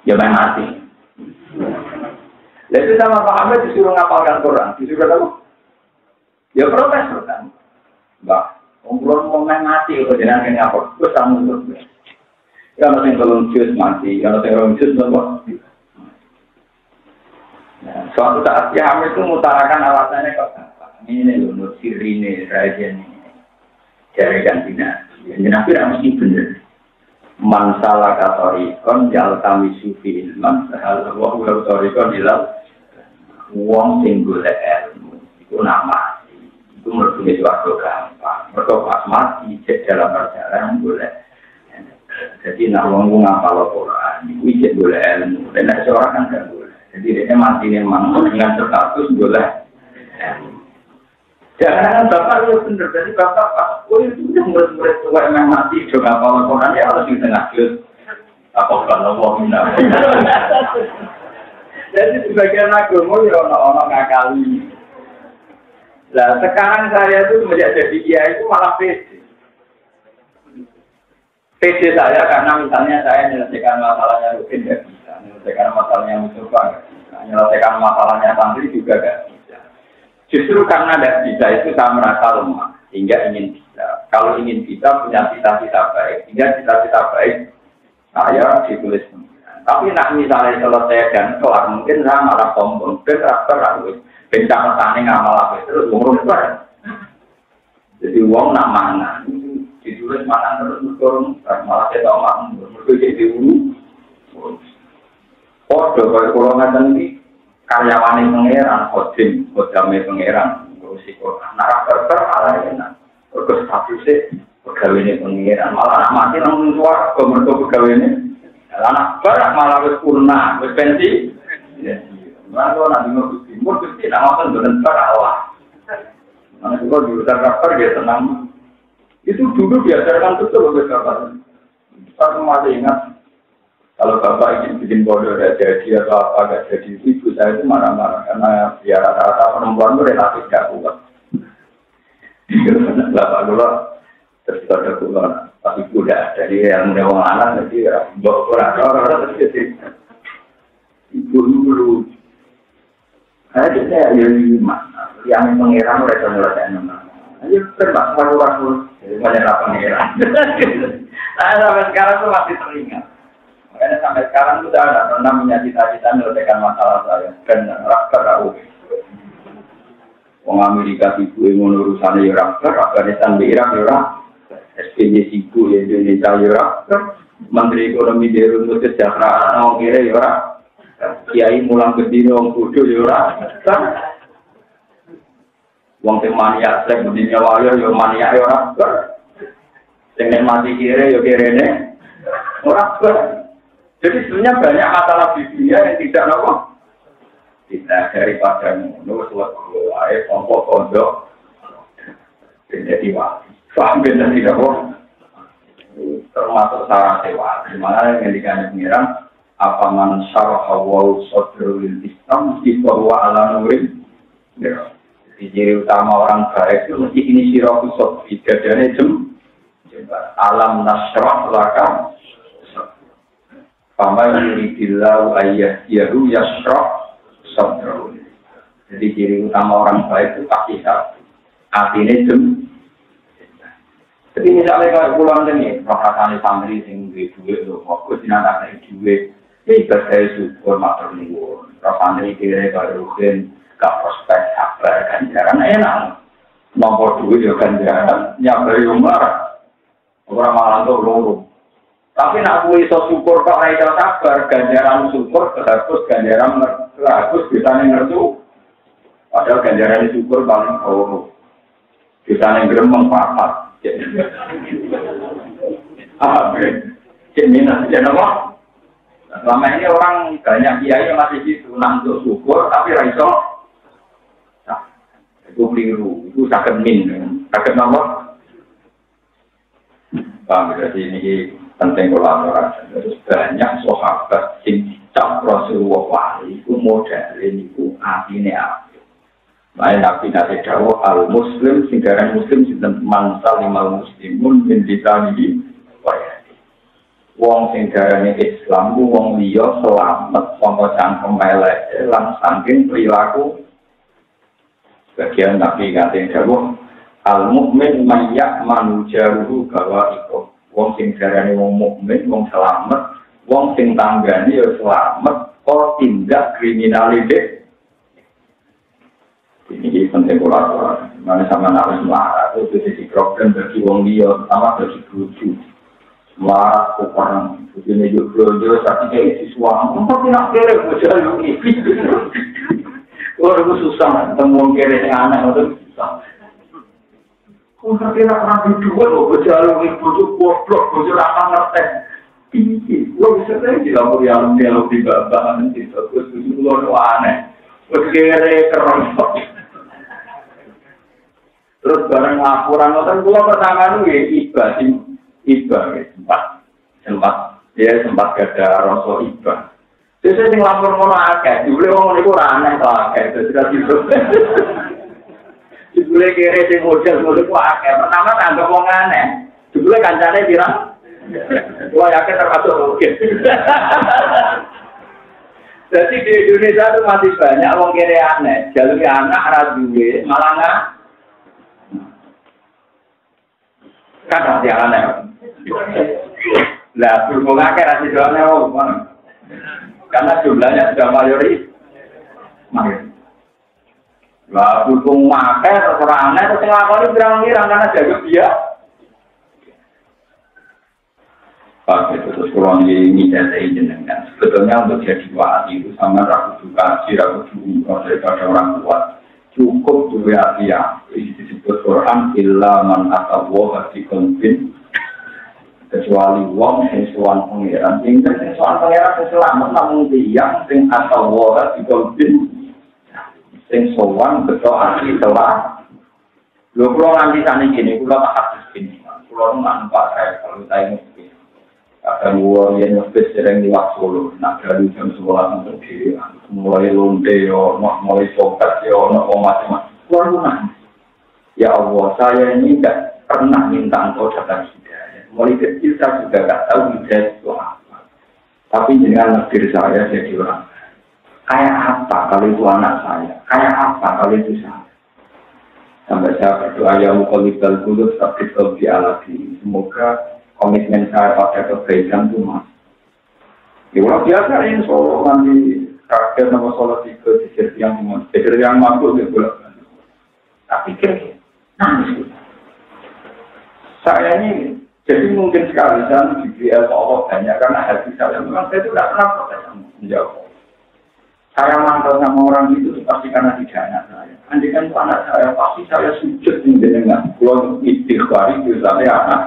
ya main mati. Lalu sama Pak Hamid disuruh ngapalkan Quran, disuruh apa? Ya protes kan, Mbak, mau main mati, kalau jangan kena apa, terus kamu terus. Kalau yang belum jus mati, kalau yang belum jus mati. Suatu saat ya Hamid itu mengutarakan alasannya kok ini loh, nur sirine, raja ini, cari gantinya. Yang nabi mesti benar. Mansalah katorikon, jal kami sufi ilman, hal wah katorikon ilal, uang singgul ilmu itu nama, itu merupakan suatu gampang. Mereka mati dalam perjalanan boleh. Jadi nak wong ngapal Quran, itu boleh ilmu. Dan seorang kan tidak boleh. Jadi dia mati memang dengan status boleh. Jangan bapak itu benar. Jadi bapak, itu murid-murid tua yang mati juga ngapal Quran ya harus di tengah juz. Apa kalau wong nak? Jadi sebagian agama ya orang ngakali. Nah sekarang saya itu menjadi kiai itu malah pede. PD saya karena misalnya saya menyelesaikan masalahnya Rukin tidak bisa, menyelesaikan masalahnya Mustafa tidak bisa, menyelesaikan masalahnya Santri juga tidak bisa. Justru karena tidak bisa itu saya merasa lemah, sehingga ingin bisa. Kalau ingin bisa punya cita-cita baik, sehingga cita-cita baik saya ditulis pengiran. Tapi nak misalnya selesai dan kelar mungkin saya malah sombong, beraktor, pencapaian ngamal apa terus umur besar. Jadi uang nak mana? Ditulis makan terus turun, malah kita makan terus jadi dulu. Oh, coba kalau nggak nanti karyawan pangeran, hodim, hodamnya pangeran, ngurusi Quran, narap malah enak. Terus statusnya pegawainya pangeran, malah anak mati langsung suara, mereka pegawainya. Anak berak malah berpurna, berpensi. Malah nanti ngurus timur, pasti nak makan berentar Allah. Nanti kalau diutar rapper dia tenang. Itu dulu diajarkan betul oleh bapak. Saya masih ingat kalau bapak ingin bikin bodoh tidak jadi atau apa tidak jadi, ibu saya itu marah-marah karena biar rata-rata perempuan itu relatif tidak kuat. Bapak dulu terus ada kuat, tapi kuda. Jadi yang muda orang anak jadi bawa orang terjadi. Ibu dulu, saya yang lima, yang mengira mereka merasa enak. Ayo terbang waru-waru, menyerap pangeran. Nah sampai sekarang tuh masih teringat. Makanya sampai sekarang tuh saya tidak pernah punya cita-cita menyelesaikan masalah saya. Dan rakyat tahu. Orang Amerika ibu yang urusan Irak, Afghanistan Irak, SPJ Sibu Indonesia Irak, Menteri Ekonomi Dirut Kesejahteraan orang kira Irak, Kiai Mulang Kediri orang Kudu Irak. Wong sing maniak sing dunia wayo yo maniak yo ora ber. Sing mati kire yo kirene ora ber. Jadi sebenarnya banyak masalah di dunia yang tidak nopo. Tidak daripada ngono suatu ae kelompok pondok jadi wali. Paham benar tidak kok? Termasuk syarat dewa. Di mana yang dikatakan pengiran apa man syaraha wa sadrul Islam di bahwa ala nurin. Ya. Ciri utama orang baik itu mesti ini sirahu sofi dadane alam nasrah laka pama yuridillahu ayyahdiyahu yasrah sadrahu. Jadi ciri utama orang baik itu pasti satu artinya jadi misalnya kalau pulang ini perasaan santri sing duwe lho fokus dinanti duwe iki badhe syukur matur nuwun perasaan iki karo rugen gak prospek sabar ganjaran enak nomor duit ya ganjaran nyabari umar orang malah tuh lorong tapi nak iso syukur kok ora iso sabar ganjaran syukur terus ganjaran terus bisa ngertu padahal ganjaran syukur paling loro bisa gremeng papat cemina jadi apa selama ini orang banyak kiai yang masih gitu untuk syukur tapi ora iso itu keliru, itu sakit min, sakit nama. Bang, berarti ini penting kolaborasi. Terus banyak sahabat sing dicap Rasulullah wali itu model niku atine apik. Lain Nabi nate dawuh al muslim sing garan muslim sinten man salimal muslimun min lisanihi wa yadihi. Wong sing garane Islam ku wong liya selamat saka cangkem elek lan saking perilaku. Bagian Nabi nate dawuh al mukmin mayyak manujaruhu gawaiko. Wong sing garane wong mukmin wong selamat, wong sing tanggane ya selamat kok tindak kriminalitas. Ini penting kolaborasi. Mana sama harus marah itu jadi problem bagi wong liya, sama bagi bucu. Marah orang ini juga tapi kayak isi suami. Tapi nak kere bocah ini. Orang susah temu kere yang anak itu susah. Kau kira orang berdua lo bocah ini bujuk goblok bujuk apa ngerti? Ini lo bisa saja dilakukan yang lebih babak nanti terus lo aneh. Kere keroncong. Terus bareng laporan nonton pulau pertama itu iba sempat gada rasa iba. Terus saya lapor ngono akeh, dibule wong niku ora aneh to akeh sudah gitu. Dibule kere sing model ku akeh. Pertama tanggap wong aneh. Dibule kancane pirang? Wah yakin termasuk mungkin. Jadi di Indonesia itu masih banyak wong kere aneh. Jalur anak ra duwe malah nggak kan hati aneh. Lah berhubung akeh rasi doane karena jumlahnya sudah mayoritas. Lah berhubung akeh terserah aneh terus nglakoni pirang-pirang karena jaga dia. Pak itu terus kurang ngijazah jenengan. Sebetulnya untuk jadi wali itu sama ragu edukasi, ragu daripada orang kuat. Cukup dua hadiah. Ini disebut Quran illa man atawa biqalbin kecuali wong sing sowan pangeran. Sing sowan pangeran selamat namun tiyang sing atawa biqalbin sing sowan beto ati telah. Lho kula nganti saniki niku kula tak hadis gini. Kula nampak saya kalau saya mesti akan luar yang ngebis sering di Solo. Nak dari jam 11 untuk diri. Mulai lonte yo, mulai sobat yo, macam-macam. Luar rumah. Ya Allah, saya ini tidak pernah minta engkau datang hidayah. Mulai kecil saya juga tidak tahu hidayah itu apa. Tapi dengan negeri saya jadi orang. Kayak apa kalau itu anak saya? Kayak apa kalau itu saya? Sampai saya berdoa ya muqallibal qulub tsabbit qalbi ala dini. Semoga komitmen saya pada kebaikan itu mas. Ya orang biasa ini Solo nanti kaget nama Solo tiga di yang mampu dia boleh. Tapi kira nangis. Saya ini jadi mungkin sekali saya diberi Allah banyak karena hati saya memang saya itu tidak pernah protes menjawab. Saya mantel sama orang itu pasti karena tidak anak saya. Andai kan anak saya pasti saya sujud dengan kalau istighfar itu saya anak.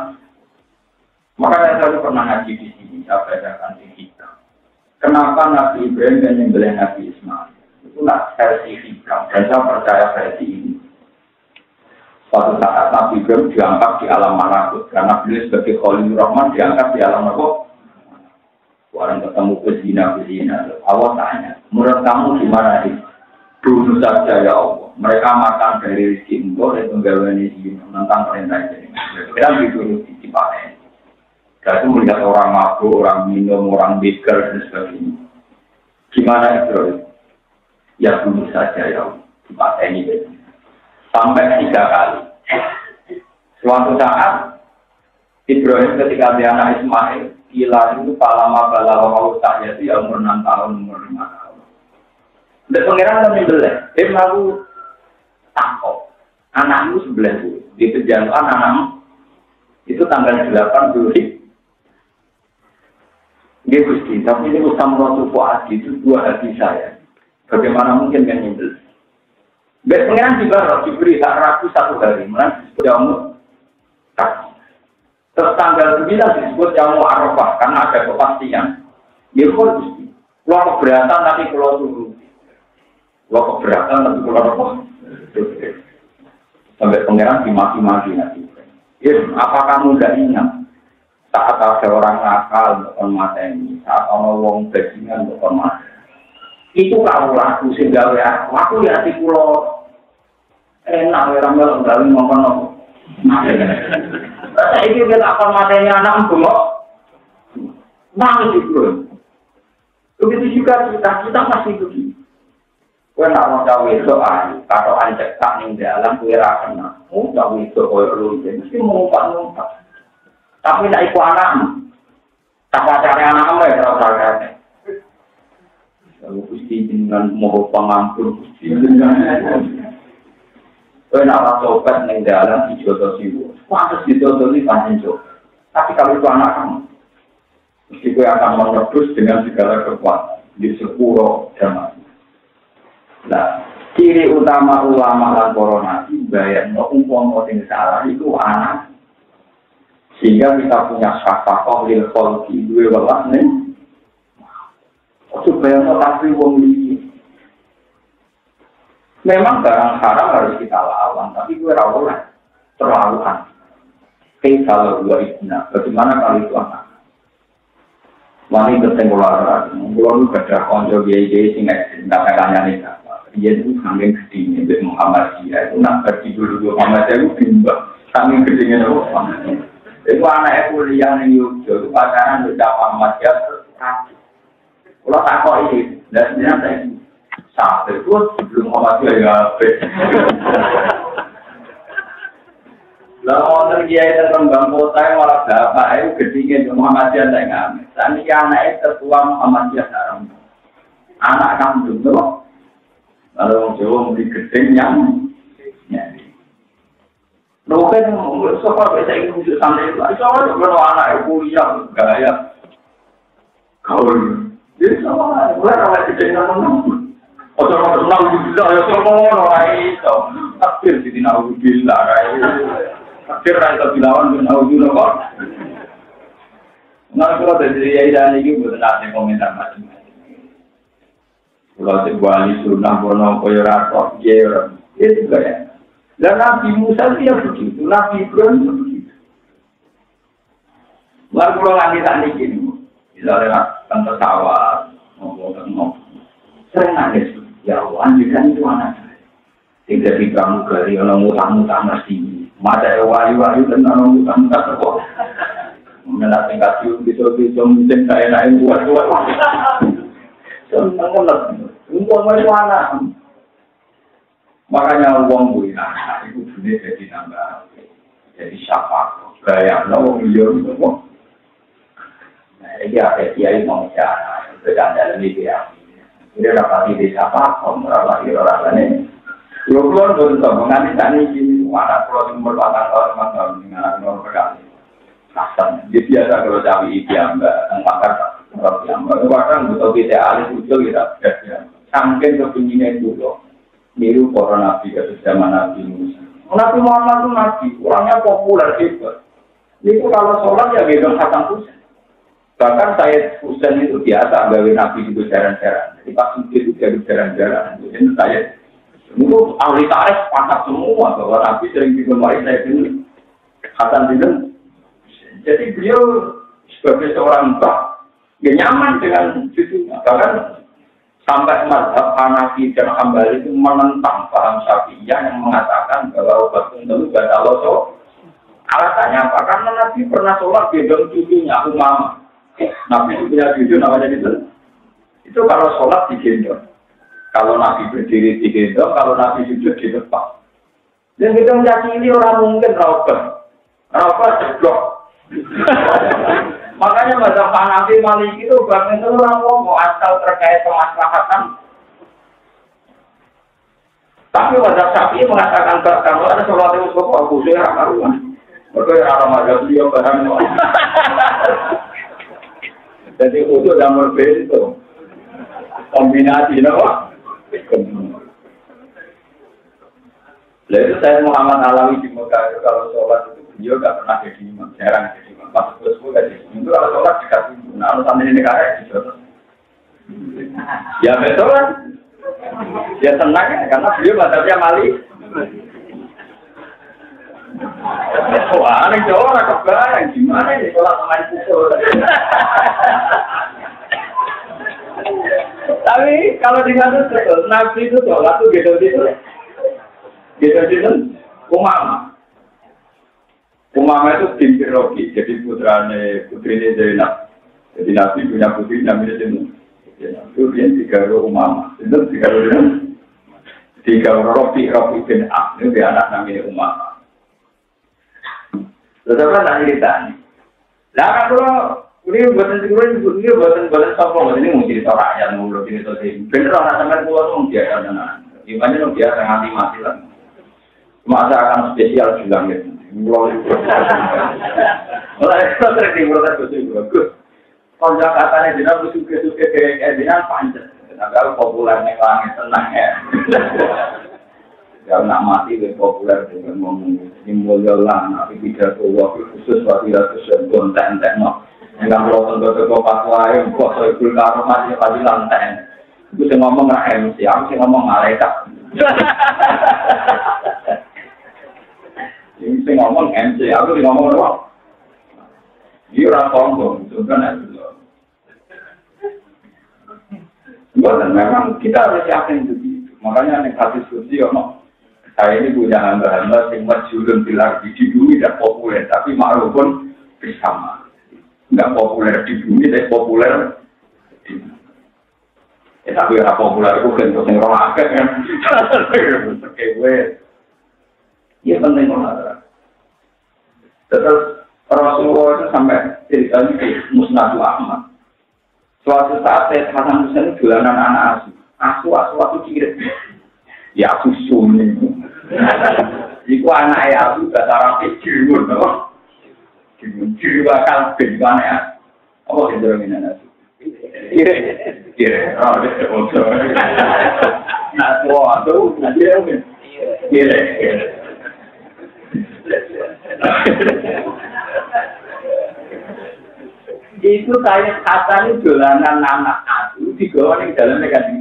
Makanya saya pernah ngaji di sini, saya bacakan di kita. Kenapa Nabi Ibrahim dan yang Nabi Ismail? Itulah versi hikam, dan saya percaya versi ini. Suatu saat Nabi Ibrahim diangkat di alam malakut, karena beliau sebagai Khalilur Rahman diangkat di alam malakut. Orang ketemu bezina. Allah tanya, menurut kamu gimana sih? Dulu saja ya Allah. Mereka makan dari rezeki engkau dan penggawaannya ini tentang perintah ini. Kita dituruti dipakai. Itu melihat orang mabuk, orang minum, orang beker dan sebagainya. Gimana itu? Ya dulu saja ya, dipakai ini. Sampai 3 kali. Suatu saat, Ibrahim ketika dia anak Ismail, gila itu palama balawa saya itu ya umur 6 tahun, umur 5 tahun. Dan pengiran kami beleh, dia lalu takut. Anakmu sebelah itu, di kejauhan anakmu, itu tanggal 8 Juli. Dia Gusti, tapi ini Samrotu Fuadi itu 2 hati saya. Bagaimana mungkin kan nyebel? Biar pengiran juga diberi hak ragu 1 hari, mana disebut jamu kaki. Terus tanggal 9 disebut jamu Arafah, karena ada kepastian. Dia Gusti, kalau keberatan nanti kalau dulu. Kalau keberatan nanti kalau apa? Sampai pengiran dimaki-maki nanti. Ya, apa kamu tidak ingat? Saat ada orang nakal untuk mateni, saat ono wong bajingan untuk mati. Itu kalau laku sing gawe aku ya ati kula enak ora melu gawe ngono. Saiki kita akan mateni anak mbok. Mang itu. Begitu juga kita masih begini. Kowe nak mau cawe itu kalau anjek tak ning dalam kowe ra kenal. Mau cawe itu koyo lunjeng mesti ngumpat-ngumpat. Tapi nek iku anak, tak pacare anakmu ya ora sakate. Kalau Gusti dengan moho pangampun Gusti dengan. Kowe nak sobat ning dalam dijoto siwo. Pantes ditotoni pancen jo. Tapi kalau itu anak kamu, mesti kowe akan menebus dengan segala kekuatan di sepuro zaman. Nah, ciri utama ulama lan corona bayangno umpama sing salah itu anak. Sehingga kita punya syafaqah lil khalqi duwe welas ning. Ojo bayangno tapi wong iki. Memang barang haram harus kita lawan, tapi gue ora oleh terlaluan. Kalau dua ibna, bagaimana kalau itu anak? Wani bertenggolar, belum kerja konco biaya sing nggak kaya nih. Dia itu kambing gedenya dari Muhammadiyah itu nak pergi dulu Muhammadiyah itu bimbang kambing gedenya itu. Itu anak kuliah ning Yogyakarta itu pacaran bersama Muhammadiyah terus. Kalau tak kok ini, dan ternyata ini sampai itu sebelum Muhammadiyah ya. Lalu orang kiai terkembang kota yang malah bapak itu gedenya Muhammadiyah tak ngamen. Tadi anak tertua Muhammadiyah haram. Anak kamu dulu. Lalu orang Jawa membeli gedeng yang nyari. Mungkin soal bisa ikut khusus sampai itu. Soal kalau anak kuliah gaya kau jadi sama gue rawat gedeng nama-nama. Orang tahu juga ya semua orang itu. Takdir di nahu bila takdir rasa bilawan nahu juga kok. Nah kalau dari ayah ini bukan ada komentar macam-macam. Kalau sebuah sunnah bono koyo ratok jer itu gaya. Dan Nabi Musa dia begitu, Nabi Ibrahim begitu. Lalu kalau lagi tak nikih, misalnya kan pesawat, ngomong, sering nangis. Ya Allah, anjirkan itu anak saya. Tidak di pramugari, orang utang-utang mesti. Masa wali-wali dan orang utang-utang kok. Mengenal tingkat siung, bisa-bisa, mungkin kayak-kayak buat-buat. Senang-senang. Uang mana? Makanya uang gue itu dunia jadi nambah, jadi siapa? Gaya uang miliar itu uang. Nah, ini ada kiai mau cara bercanda lebih dia. Dia dapat ide siapa? Om rapat orang lain. Lu keluar untuk mengambil tani ini, anak pulau timur batang tahun dengan anak berkali. Kasar. Jadi biasa kalau cawi ikan angkat orang yang bahkan betul kita alih usul kita. Sampai kepinginan dulu, niru para nabi ke zaman Nabi Musa. Nabi Muhammad itu nabi, orangnya populer hebat. Itu kalau sholat ya gendong Hasan Husain. Bahkan saya Husain itu biasa gawe nabi itu jalan-jalan. Jadi pas itu jadi jalan-jalan. Jadi saya itu ahli tarikh sepakat semua bahwa nabi sering digemari saya dulu. Hasan bilang, jadi beliau sebagai seorang mbah, dia nyaman dengan cucunya. Bahkan sampai mazhab Hanafi dan Hambali itu menentang paham Syafi'iyah yang mengatakan bahwa obat itu batal loso. Alasannya apa? Karena Nabi pernah sholat gendong cucunya Umamah. Nabi itu punya cucu namanya gitu. Itu kalau sholat digendong. Kalau Nabi berdiri digendong, kalau Nabi sujud di depan. Dan kita meyakini orang mungkin rawat jeblok. Makanya mazhab Hanafi Maliki itu bahkan orang ngomong asal terkait kemaslahatan. Tapi mazhab Syafi'i mengatakan kalau ada sholat yang cukup aku saya karuan. Berkaya mazhab dia barang. Jadi untuk yang berbeda itu kombinasi apa? Lalu saya Muhammad Alawi di Mekah kalau sholat itu beliau nggak pernah jadi imam, jarang jadi imam. Pas terus jadi itu kalau sholat dikasih nah sampai di negara itu. Ya betul kan? Ya tenang ya, karena beliau mazhabnya Malik. Wah, Anak Jawa ora kebayang gimana ini sholat main pukul. Tapi kalau di sana Nabi itu sholat tuh gitu Umama. Umama itu binti Robi, jadi putrinya Zainab. Jadi Nabi punya putri namanya Zainab. Itu dia tiga Umama. Itu tiga Robi bin Ab. Ini dia anak namanya Umama. Tetapi tak ceritanya. Nah kalau ini buatan sombong, ini mau cerita rakyat, mau cerita sih. Bener orang sampai pulau tuh biasa dengan. Gimana tuh biasa nganti mati lah. Masa akan spesial juga gitu. Mulai itu sering diurutkan betul bagus. Kalau katanya jenah suka kayak jenah panjang. Kalau populer nih langit tenang ya. Kalau nak mati lebih populer dengan ngomong ini mulia lah. Tapi tidak waktu khusus waktu khusus konten no. Yang kalau tentu fatwa yang kuasa ikut karo masih pasti lantai. Itu saya ngomong nak MC, aku ngomong malaikat. Ini saya ngomong MC, aku ngomong apa? Dia orang sombong, itu kan itu. Dan memang kita harus yakin begitu. Makanya negatif sosial, saya ini punya hamba-hamba yang majulun bilang di bumi tidak populer, tapi ma'ruf pun bersama. Tidak populer di bumi, tapi populer di bumi. Tapi orang populer itu kan untuk yang orang agak kan. Ya penting olahraga. Terus Rasulullah itu sampai ceritanya di Musnad Ahmad. Suatu saat saya Hasan Husain dolanan anak asuh waktu kirim. Ya aku sunyi. Iku anak aku bahasa Arab jiwur, no. Jiwur bakal gimana ya? Apa yang dorongin anak aku? Kira. Oh, betul. Nah, tuh nanti kira. Itu saya katanya dolanan anak aku digawa di dalam negatif.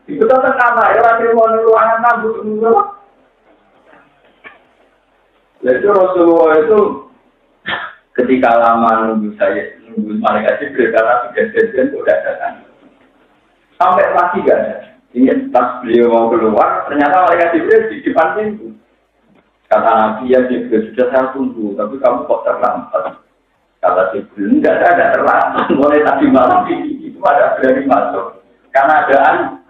Itu tetap apa? Ya orang ruangan rambut dulu. Jadi Rasulullah itu ketika lama nunggu malaikat Jibril karena sudah janjian sudah datang. Sampai pagi gak ada. Ini pas beliau mau keluar, ternyata malaikat Jibril di depan pintu. Kata Nabi ya Jibril sudah saya tunggu, tapi kamu kok terlambat. Kata Jibril tidak ada terlambat. Mulai tadi malam itu ada berani masuk. Karena adaan.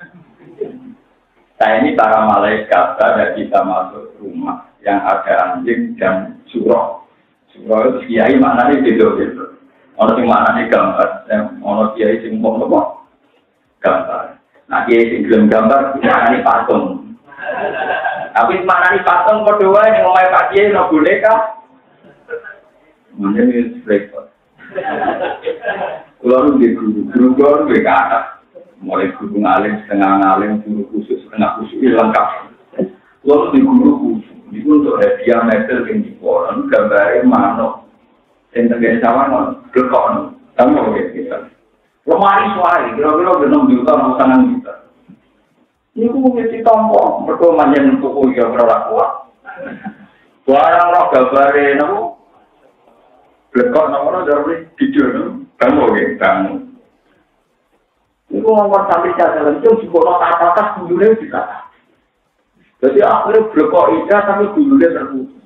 Nah ini para malaikat ada kita masuk rumah yang ada anjing dan surau. Surau itu kiai maknanya gitu. Orang yang maknanya gambar, orang kiai yang ngomong apa? Gambar. Nah kiai yang gelem gambar maknanya patung. Tapi maknanya patung kedua yang ngomong Pak Kiai no boleh kah? Maknanya ini repot. Kalau di guru di atas. Mulai guru ngalim, setengah ngalim, guru khusus, setengah khusus, lengkap. Lalu di guru khusus, itu untuk hadiah meter yang diporong, gambarnya manok. Yang terjadi sama, gelekon. Kamu oke, kita. Lemari suari, kira-kira 6 juta, 6,5 juta. Ini aku mungkin ditompok, berdua manjan untuk uya berapa kuat. Barang roh gambarnya, kamu. Gelekon, namanya dari tidur, kamu oke, kamu. Itu ngomong sampai jalan itu juga atas dulunya dikata. Jadi akhirnya blokok ida sampai dulunya terputus.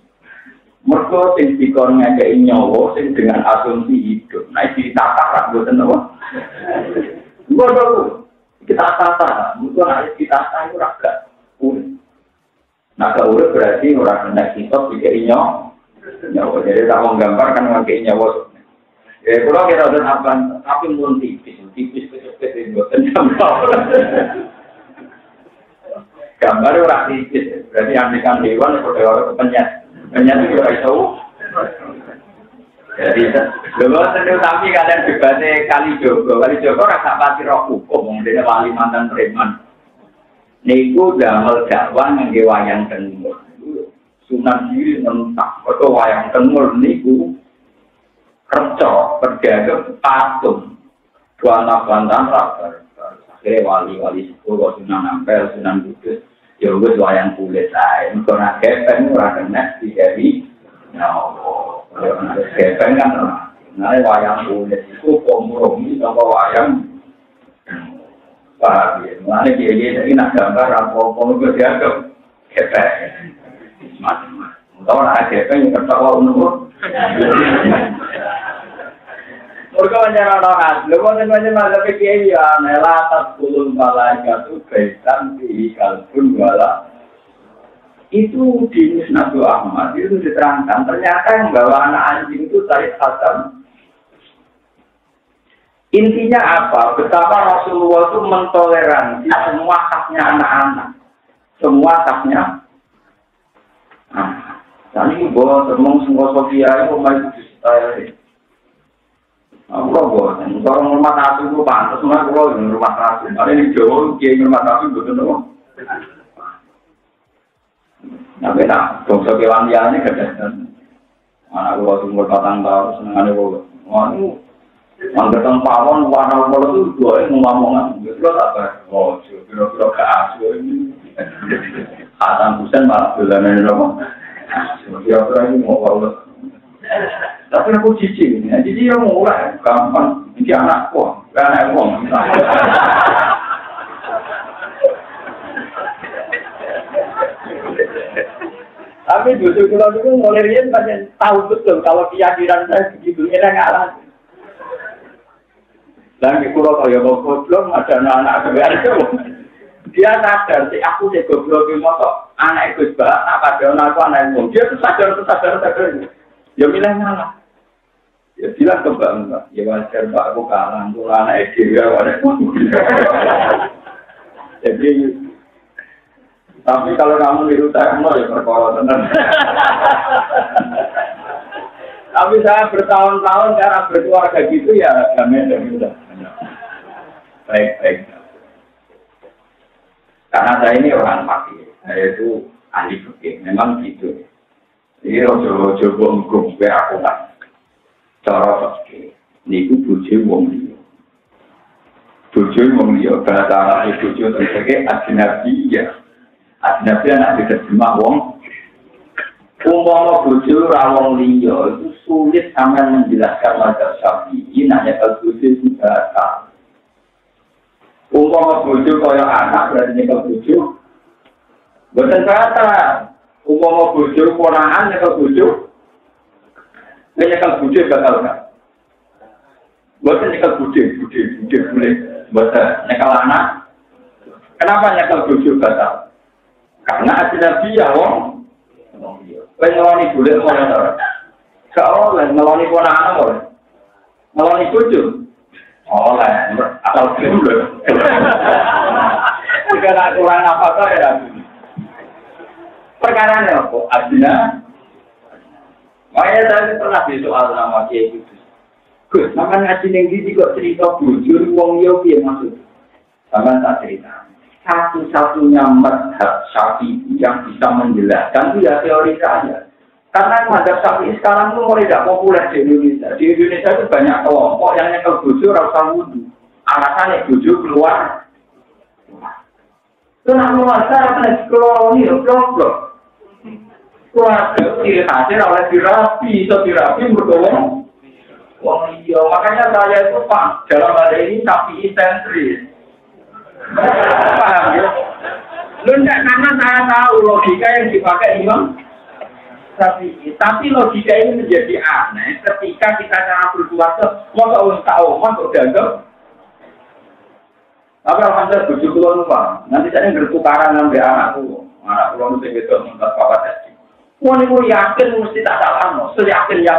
Mereka yang dikornya kayak nyawa, yang dengan asumsi hidup. Nah ini ditata lah, buatan apa? Bodoh, kita tata. Mungkin nanti kita tata itu raga. Nah kalau berarti orang kena kitab kayak nyawa. Jadi tak menggambarkan dengan kayak nyawa. Kalau kita udah apa? Tapi belum tipis kecil-kecil buatan gambar orang tipis. Berarti andikan hewan atau orang penyet itu tidak tahu. Jadi, kalau sendiri tapi kalian debatnya Kali Jogo rasa pasti roh hukum, dia wali mantan preman. Niku damel dakwan yang wayang tenur. Sunan diri mentak, atau wayang tenur niku. Kerja, berdagang, patung. Dua anak-anak rabar. Akhirnya wali-wali sepuluh, Sunan Ampel, Sunan Kudus. Ya, gue wayang kulit saya. Karena kepen, orang kena, dijadi. Nah, Gepeng kan, nah wayang kulit itu kompromi sama wayang. Paham ya? Mana dia ini nak gambar apa-apa itu dianggap gepeng. Macam-macam. Tahu nak gepeng yang ketawa umur. Mereka menceritakan, lepas itu macam kiai ya, nelatat kulun malaikat itu kaitan di kalbun wala. Itu di Musnadu Ahmad itu diterangkan ternyata yang bawa anak anjing itu Said Hasan. Intinya apa? Betapa Rasulullah itu mentoleransi semua haknya anak-anak, semua haknya. Tadi bawa semua Sofia itu mau itu disetail. Aku bawa, orang rumah tasu itu pantas, semua aku rumah tasu. Ada di Jawa, kiai rumah tasu betul dong. Tapi nak, bangsa kewan dia ini kedatangan. Anak gua umur 4 tahun, senang ada gua. Wanu, angkatan pawon warna polos itu dua yang ngomong-ngomong. Betul apa? Oh, kira-kira ke asu ini. Hasan Husain malah belanan apa? Kira-kira ini mau polos. Tapi aku cicing, jadi dia mulai gampang. Ini anakku, anak uang. Tapi justru kalau itu mulai rian banyak tahu betul kalau keyakinan saya begitu ini ngalah. Dan di pulau kaya goblok ada anak-anak itu dia sadar sih aku sih goblok itu motor anak itu juga apa dia aku anak itu dia tuh sadar ya milih ngalah. Ya bilang ke mbak, ya wajar mbak aku kalah untuk anak itu ya jadi. Tapi kalau kamu niru saya mau ya perkara tenan. Tapi saya bertahun-tahun cara berkeluarga gitu ya damai dan mudah. Baik. Karena saya ini orang fakir, saya itu ahli fikih, memang gitu. Jadi ojo bongkong aku tak cara fikih. Niku bojo wong liya. Bojo wong liya bahasa Arab bojo terkait ajnabi ya. Ajnabi anak diterjemah wong. Umpama bojo ra wong liya itu sulit sampean menjelaskan mazhab Syafi'i nanya ke bojo juga. Umpama bojo kaya anak berarti nyekel bojo. Boten kata. Umpama bojo ponakan nyekel bojo. Nyekel bojo bakal kan. Boten nyekel bojo boleh. Boten nyekel anak. Kenapa nyekel bojo bakal? Karena ajnabi ya wong. Ngeloni boleh orang orang. Kalau ngeloni ponakan boleh. Ngeloni bojo. Oleh atau belum. Jika nak kurang apa ya. Perkara ni apa? Adina. Makanya saya pernah soal nama Kiai itu. Gus, nama ngaji nengi kok cerita bujur wong yo piye maksud? Sampai tak cerita. Satu-satunya mazhab Syafi'i yang bisa menjelaskan itu ya teori saya. Karena mazhab Syafi'i sekarang itu mulai tidak populer di Indonesia. Di Indonesia itu banyak kelompok yang nyekel bojo rasa wudu. Alasannya bojo keluar. Itu nak muasar kena koloni blok-blok. Keluarga ciri khasnya oleh dirapi, so dirapi berdorong. Wah iya, makanya saya itu Pak dalam hal ini Syafi'i sentris. Paham ya? Enggak, karena saya tahu logika yang dipakai Imam Syafi'i. Tapi logika ini menjadi aneh ketika kita cara berpuasa mau tahu kok dianggap. Tapi alhamdulillah bojo kula numpak. Nanti saya bertukaran sampai anakku. Anak kula mesti betul mentas papat SD. Mau niku yakin mesti tak salah no. Yakinnya.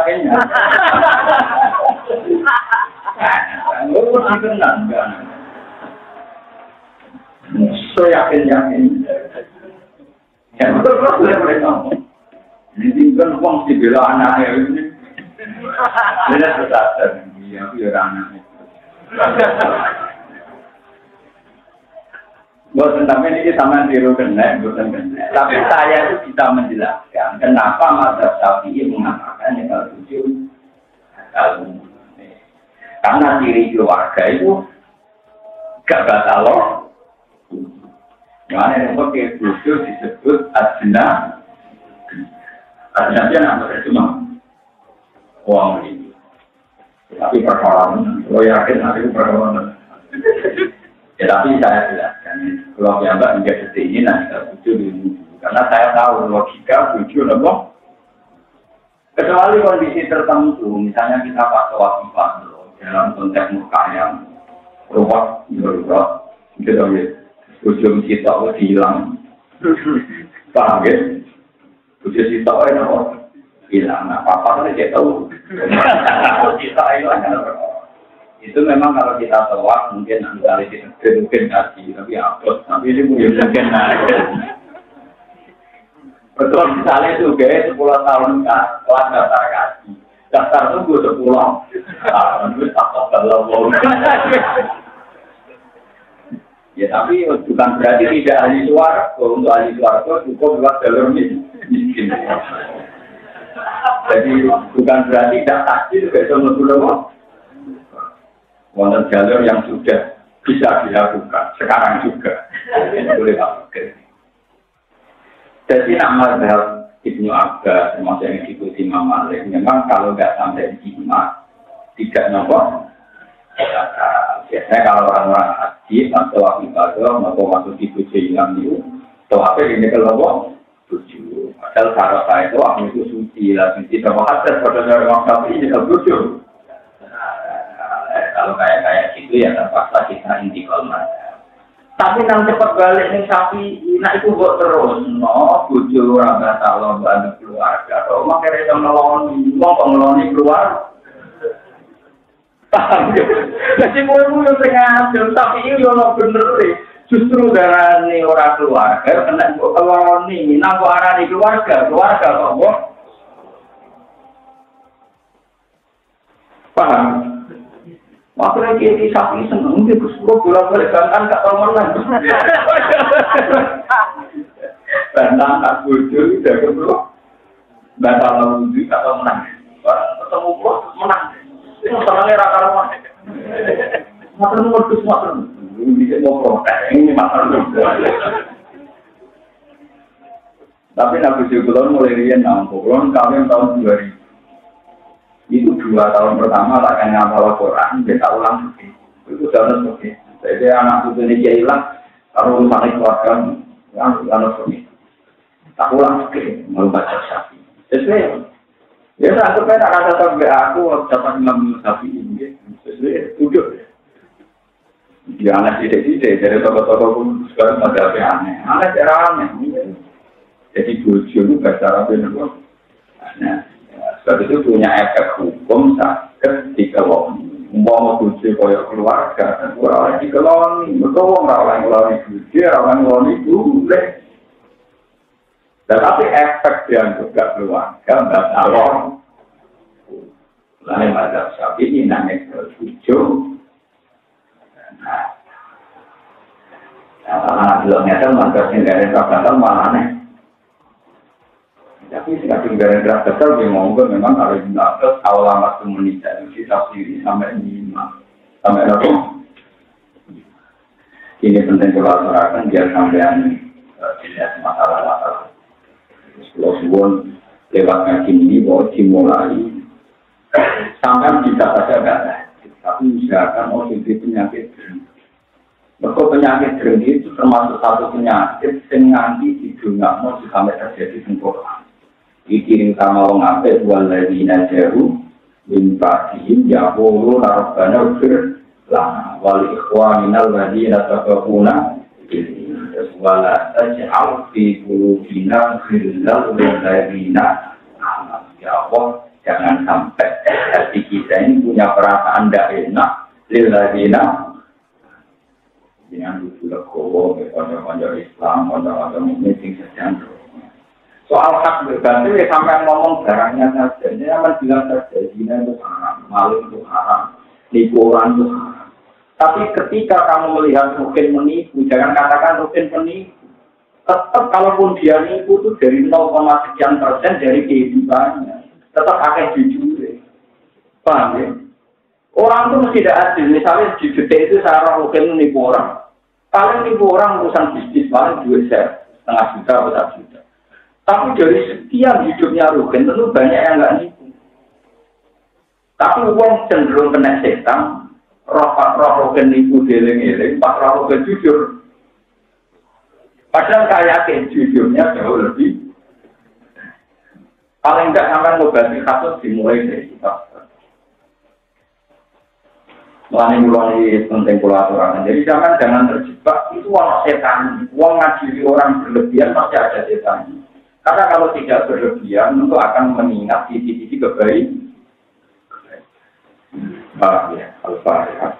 Lu dikenal enggak? Yakin. Ya betul boleh ngomong. Ini kan uang si bela anaknya ini. Dia sadar, dia anaknya. Bukan tentang ini sama tiru kena, bukan kena. Tapi saya itu bisa menjelaskan kenapa mazhab Syafi'i mengatakan yang kalau tujuh kalau karena ciri keluarga itu gak batal loh. Mana yang pakai buku disebut adina dia nama cuma uang ini. Tapi persoalan, lo yakin nanti persoalan. Ya tapi saya jelaskan, kalau yang mbak menjadi seperti ini nanti kita tuju dulu. Karena saya tahu logika tuju loh. Kecuali kondisi tertentu, misalnya kita pakai wasipat dalam konteks muka yang ruwet, gitu dong ya. Ujung kita hilang, paham ya? Ujung kita hilang, apa-apa kan dia tahu. Kita hilang, itu memang kalau kita tawar mungkin antara itu mungkin kasih, tapi apa? Tapi ini mungkin naik. Betul misalnya juga 10 tahun kelas daftar kasih, daftar tunggu 10 tahun, itu tak kalau ya tapi bukan berarti tidak ahli suara. Untuk ahli suara itu cukup buat jalur miskin. Jadi bukan berarti tidak takdir besok dulu. Wonten jalur yang sudah bisa dilakukan sekarang juga. Ini boleh pakai. Jadi nama mazhab Ibnu Abbas termasuk yang diikuti Imam Malik memang kalau nggak sampai ijma tidak nopo. Biasanya kalau orang-orang haji atau ibadah atau masuk di tujuh hilang itu, atau apa ini kalau tujuh. Padahal cara saya itu aku itu suci lah, suci sama hadas pada orang kafir ini kalau tujuh. Kalau kayak gitu ya terpaksa kita intikal mana. Tapi nang cepat balik nih sapi, nak itu buat terus, no, tujuh orang kalau bantu keluarga, atau makanya yang ngeloni, ngeloni keluar. Paham ya? Jadi mau yang sengaja, tapi ini yang bener deh. Justru darah ini orang keluarga, kena kalau ini, nanggu arah di keluarga kok, boh. Paham? Waktu lagi sapi seneng, dia bersuruh pulang balik bantan gak tau menang. Bantan tak bujur, udah gitu. Bantan wujud gak tau menang. Ketemu gua menang. Itu senangnya raka-raka. Makan modus makan. Ini bisa mau protes. Ini makan modus. Tapi Nabi Syukulon mulai rian nampukulon kawin tahun 2000. Itu 2 tahun pertama akan ngapal Al-Quran. Kita ulang seperti itu. Sudah seperti itu. Jadi anak itu ini dia hilang. Kalau urusan keluarga, anak seperti itu. Tak ulang seperti itu. Mau baca sapi. Sesuai. Ya, aku kan akan tetap aku dapat Imam Syafi'i ini. Sesuai, duduk. Dia aneh tidak-tidak. Dari tokoh-tokoh pun sekarang ada apa aneh. Aneh cara aneh. Jadi bojo itu bahasa Arab itu. Nah, sebab itu punya efek hukum sakit dikeloni. Mau bojo kaya keluarga, orang dikeloni. Betul, orang ngeloni bojo, orang ngeloni boleh. Tetapi efek yang juga keluarga, nggak tahu. Lain mazhab Syafi'i nangis bertujuh. Nah, kalau belum nyata mazhab sendiri terbatal malah aneh. Tapi semakin gara-gara besar, memang harus dilakukan awal komunitas itu sendiri sampai 5, sampai 6. Ini penting kalau terangkan biar sampean tidak masalah-masalah. Kalau suwon lewat ngaji ini bahwa dimulai sampai bisa saja enggak, tapi usahakan jadi penyakit berhenti. Maka penyakit berhenti itu termasuk satu penyakit yang nanti di dunia mau sampai terjadi sempurna. Dikirim sama orang apes waladina jaru limpahim ya bolu narabana lah wali ikhwaninal ladina takabuna wala taj'al fi qulubina ghillal ladzina amanu ya Allah jangan sampai hati kita ini punya perasaan tidak enak lil ladzina dengan legowo pada Islam pada mukmin sing sejan soal hak berganti ya sampai ngomong barangnya saja ini akan bilang saja zina itu haram maling itu haram nipu orang itu haram. Tapi ketika kamu melihat mungkin menipu, jangan katakan mungkin menipu. Tetap kalaupun dia nipu itu dari 0,sekian% dari kehidupannya. Tetap akan jujur. Paham ya? Orang itu mesti tidak adil. Misalnya di detik itu saya mungkin menipu orang. Paling nipu orang urusan bisnis paling 2 set, setengah juta atau 1 juta. Tapi dari sekian hidupnya Rugen tentu banyak yang nggak nipu. Tapi uang cenderung kena setan, roh nipu dieling-eling, pas roh jujur. Padahal saya yakin jujurnya jauh lebih. Paling enggak sampai ngobati kasus dimulai dari kita. Mulai penting pula aturan. Jadi jangan terjebak itu orang setan, uang ngajiri orang berlebihan masih ada setan. Karena kalau tidak berlebihan, itu akan mengingat sisi-sisi kebaikan. Ya, Al-Fatihah.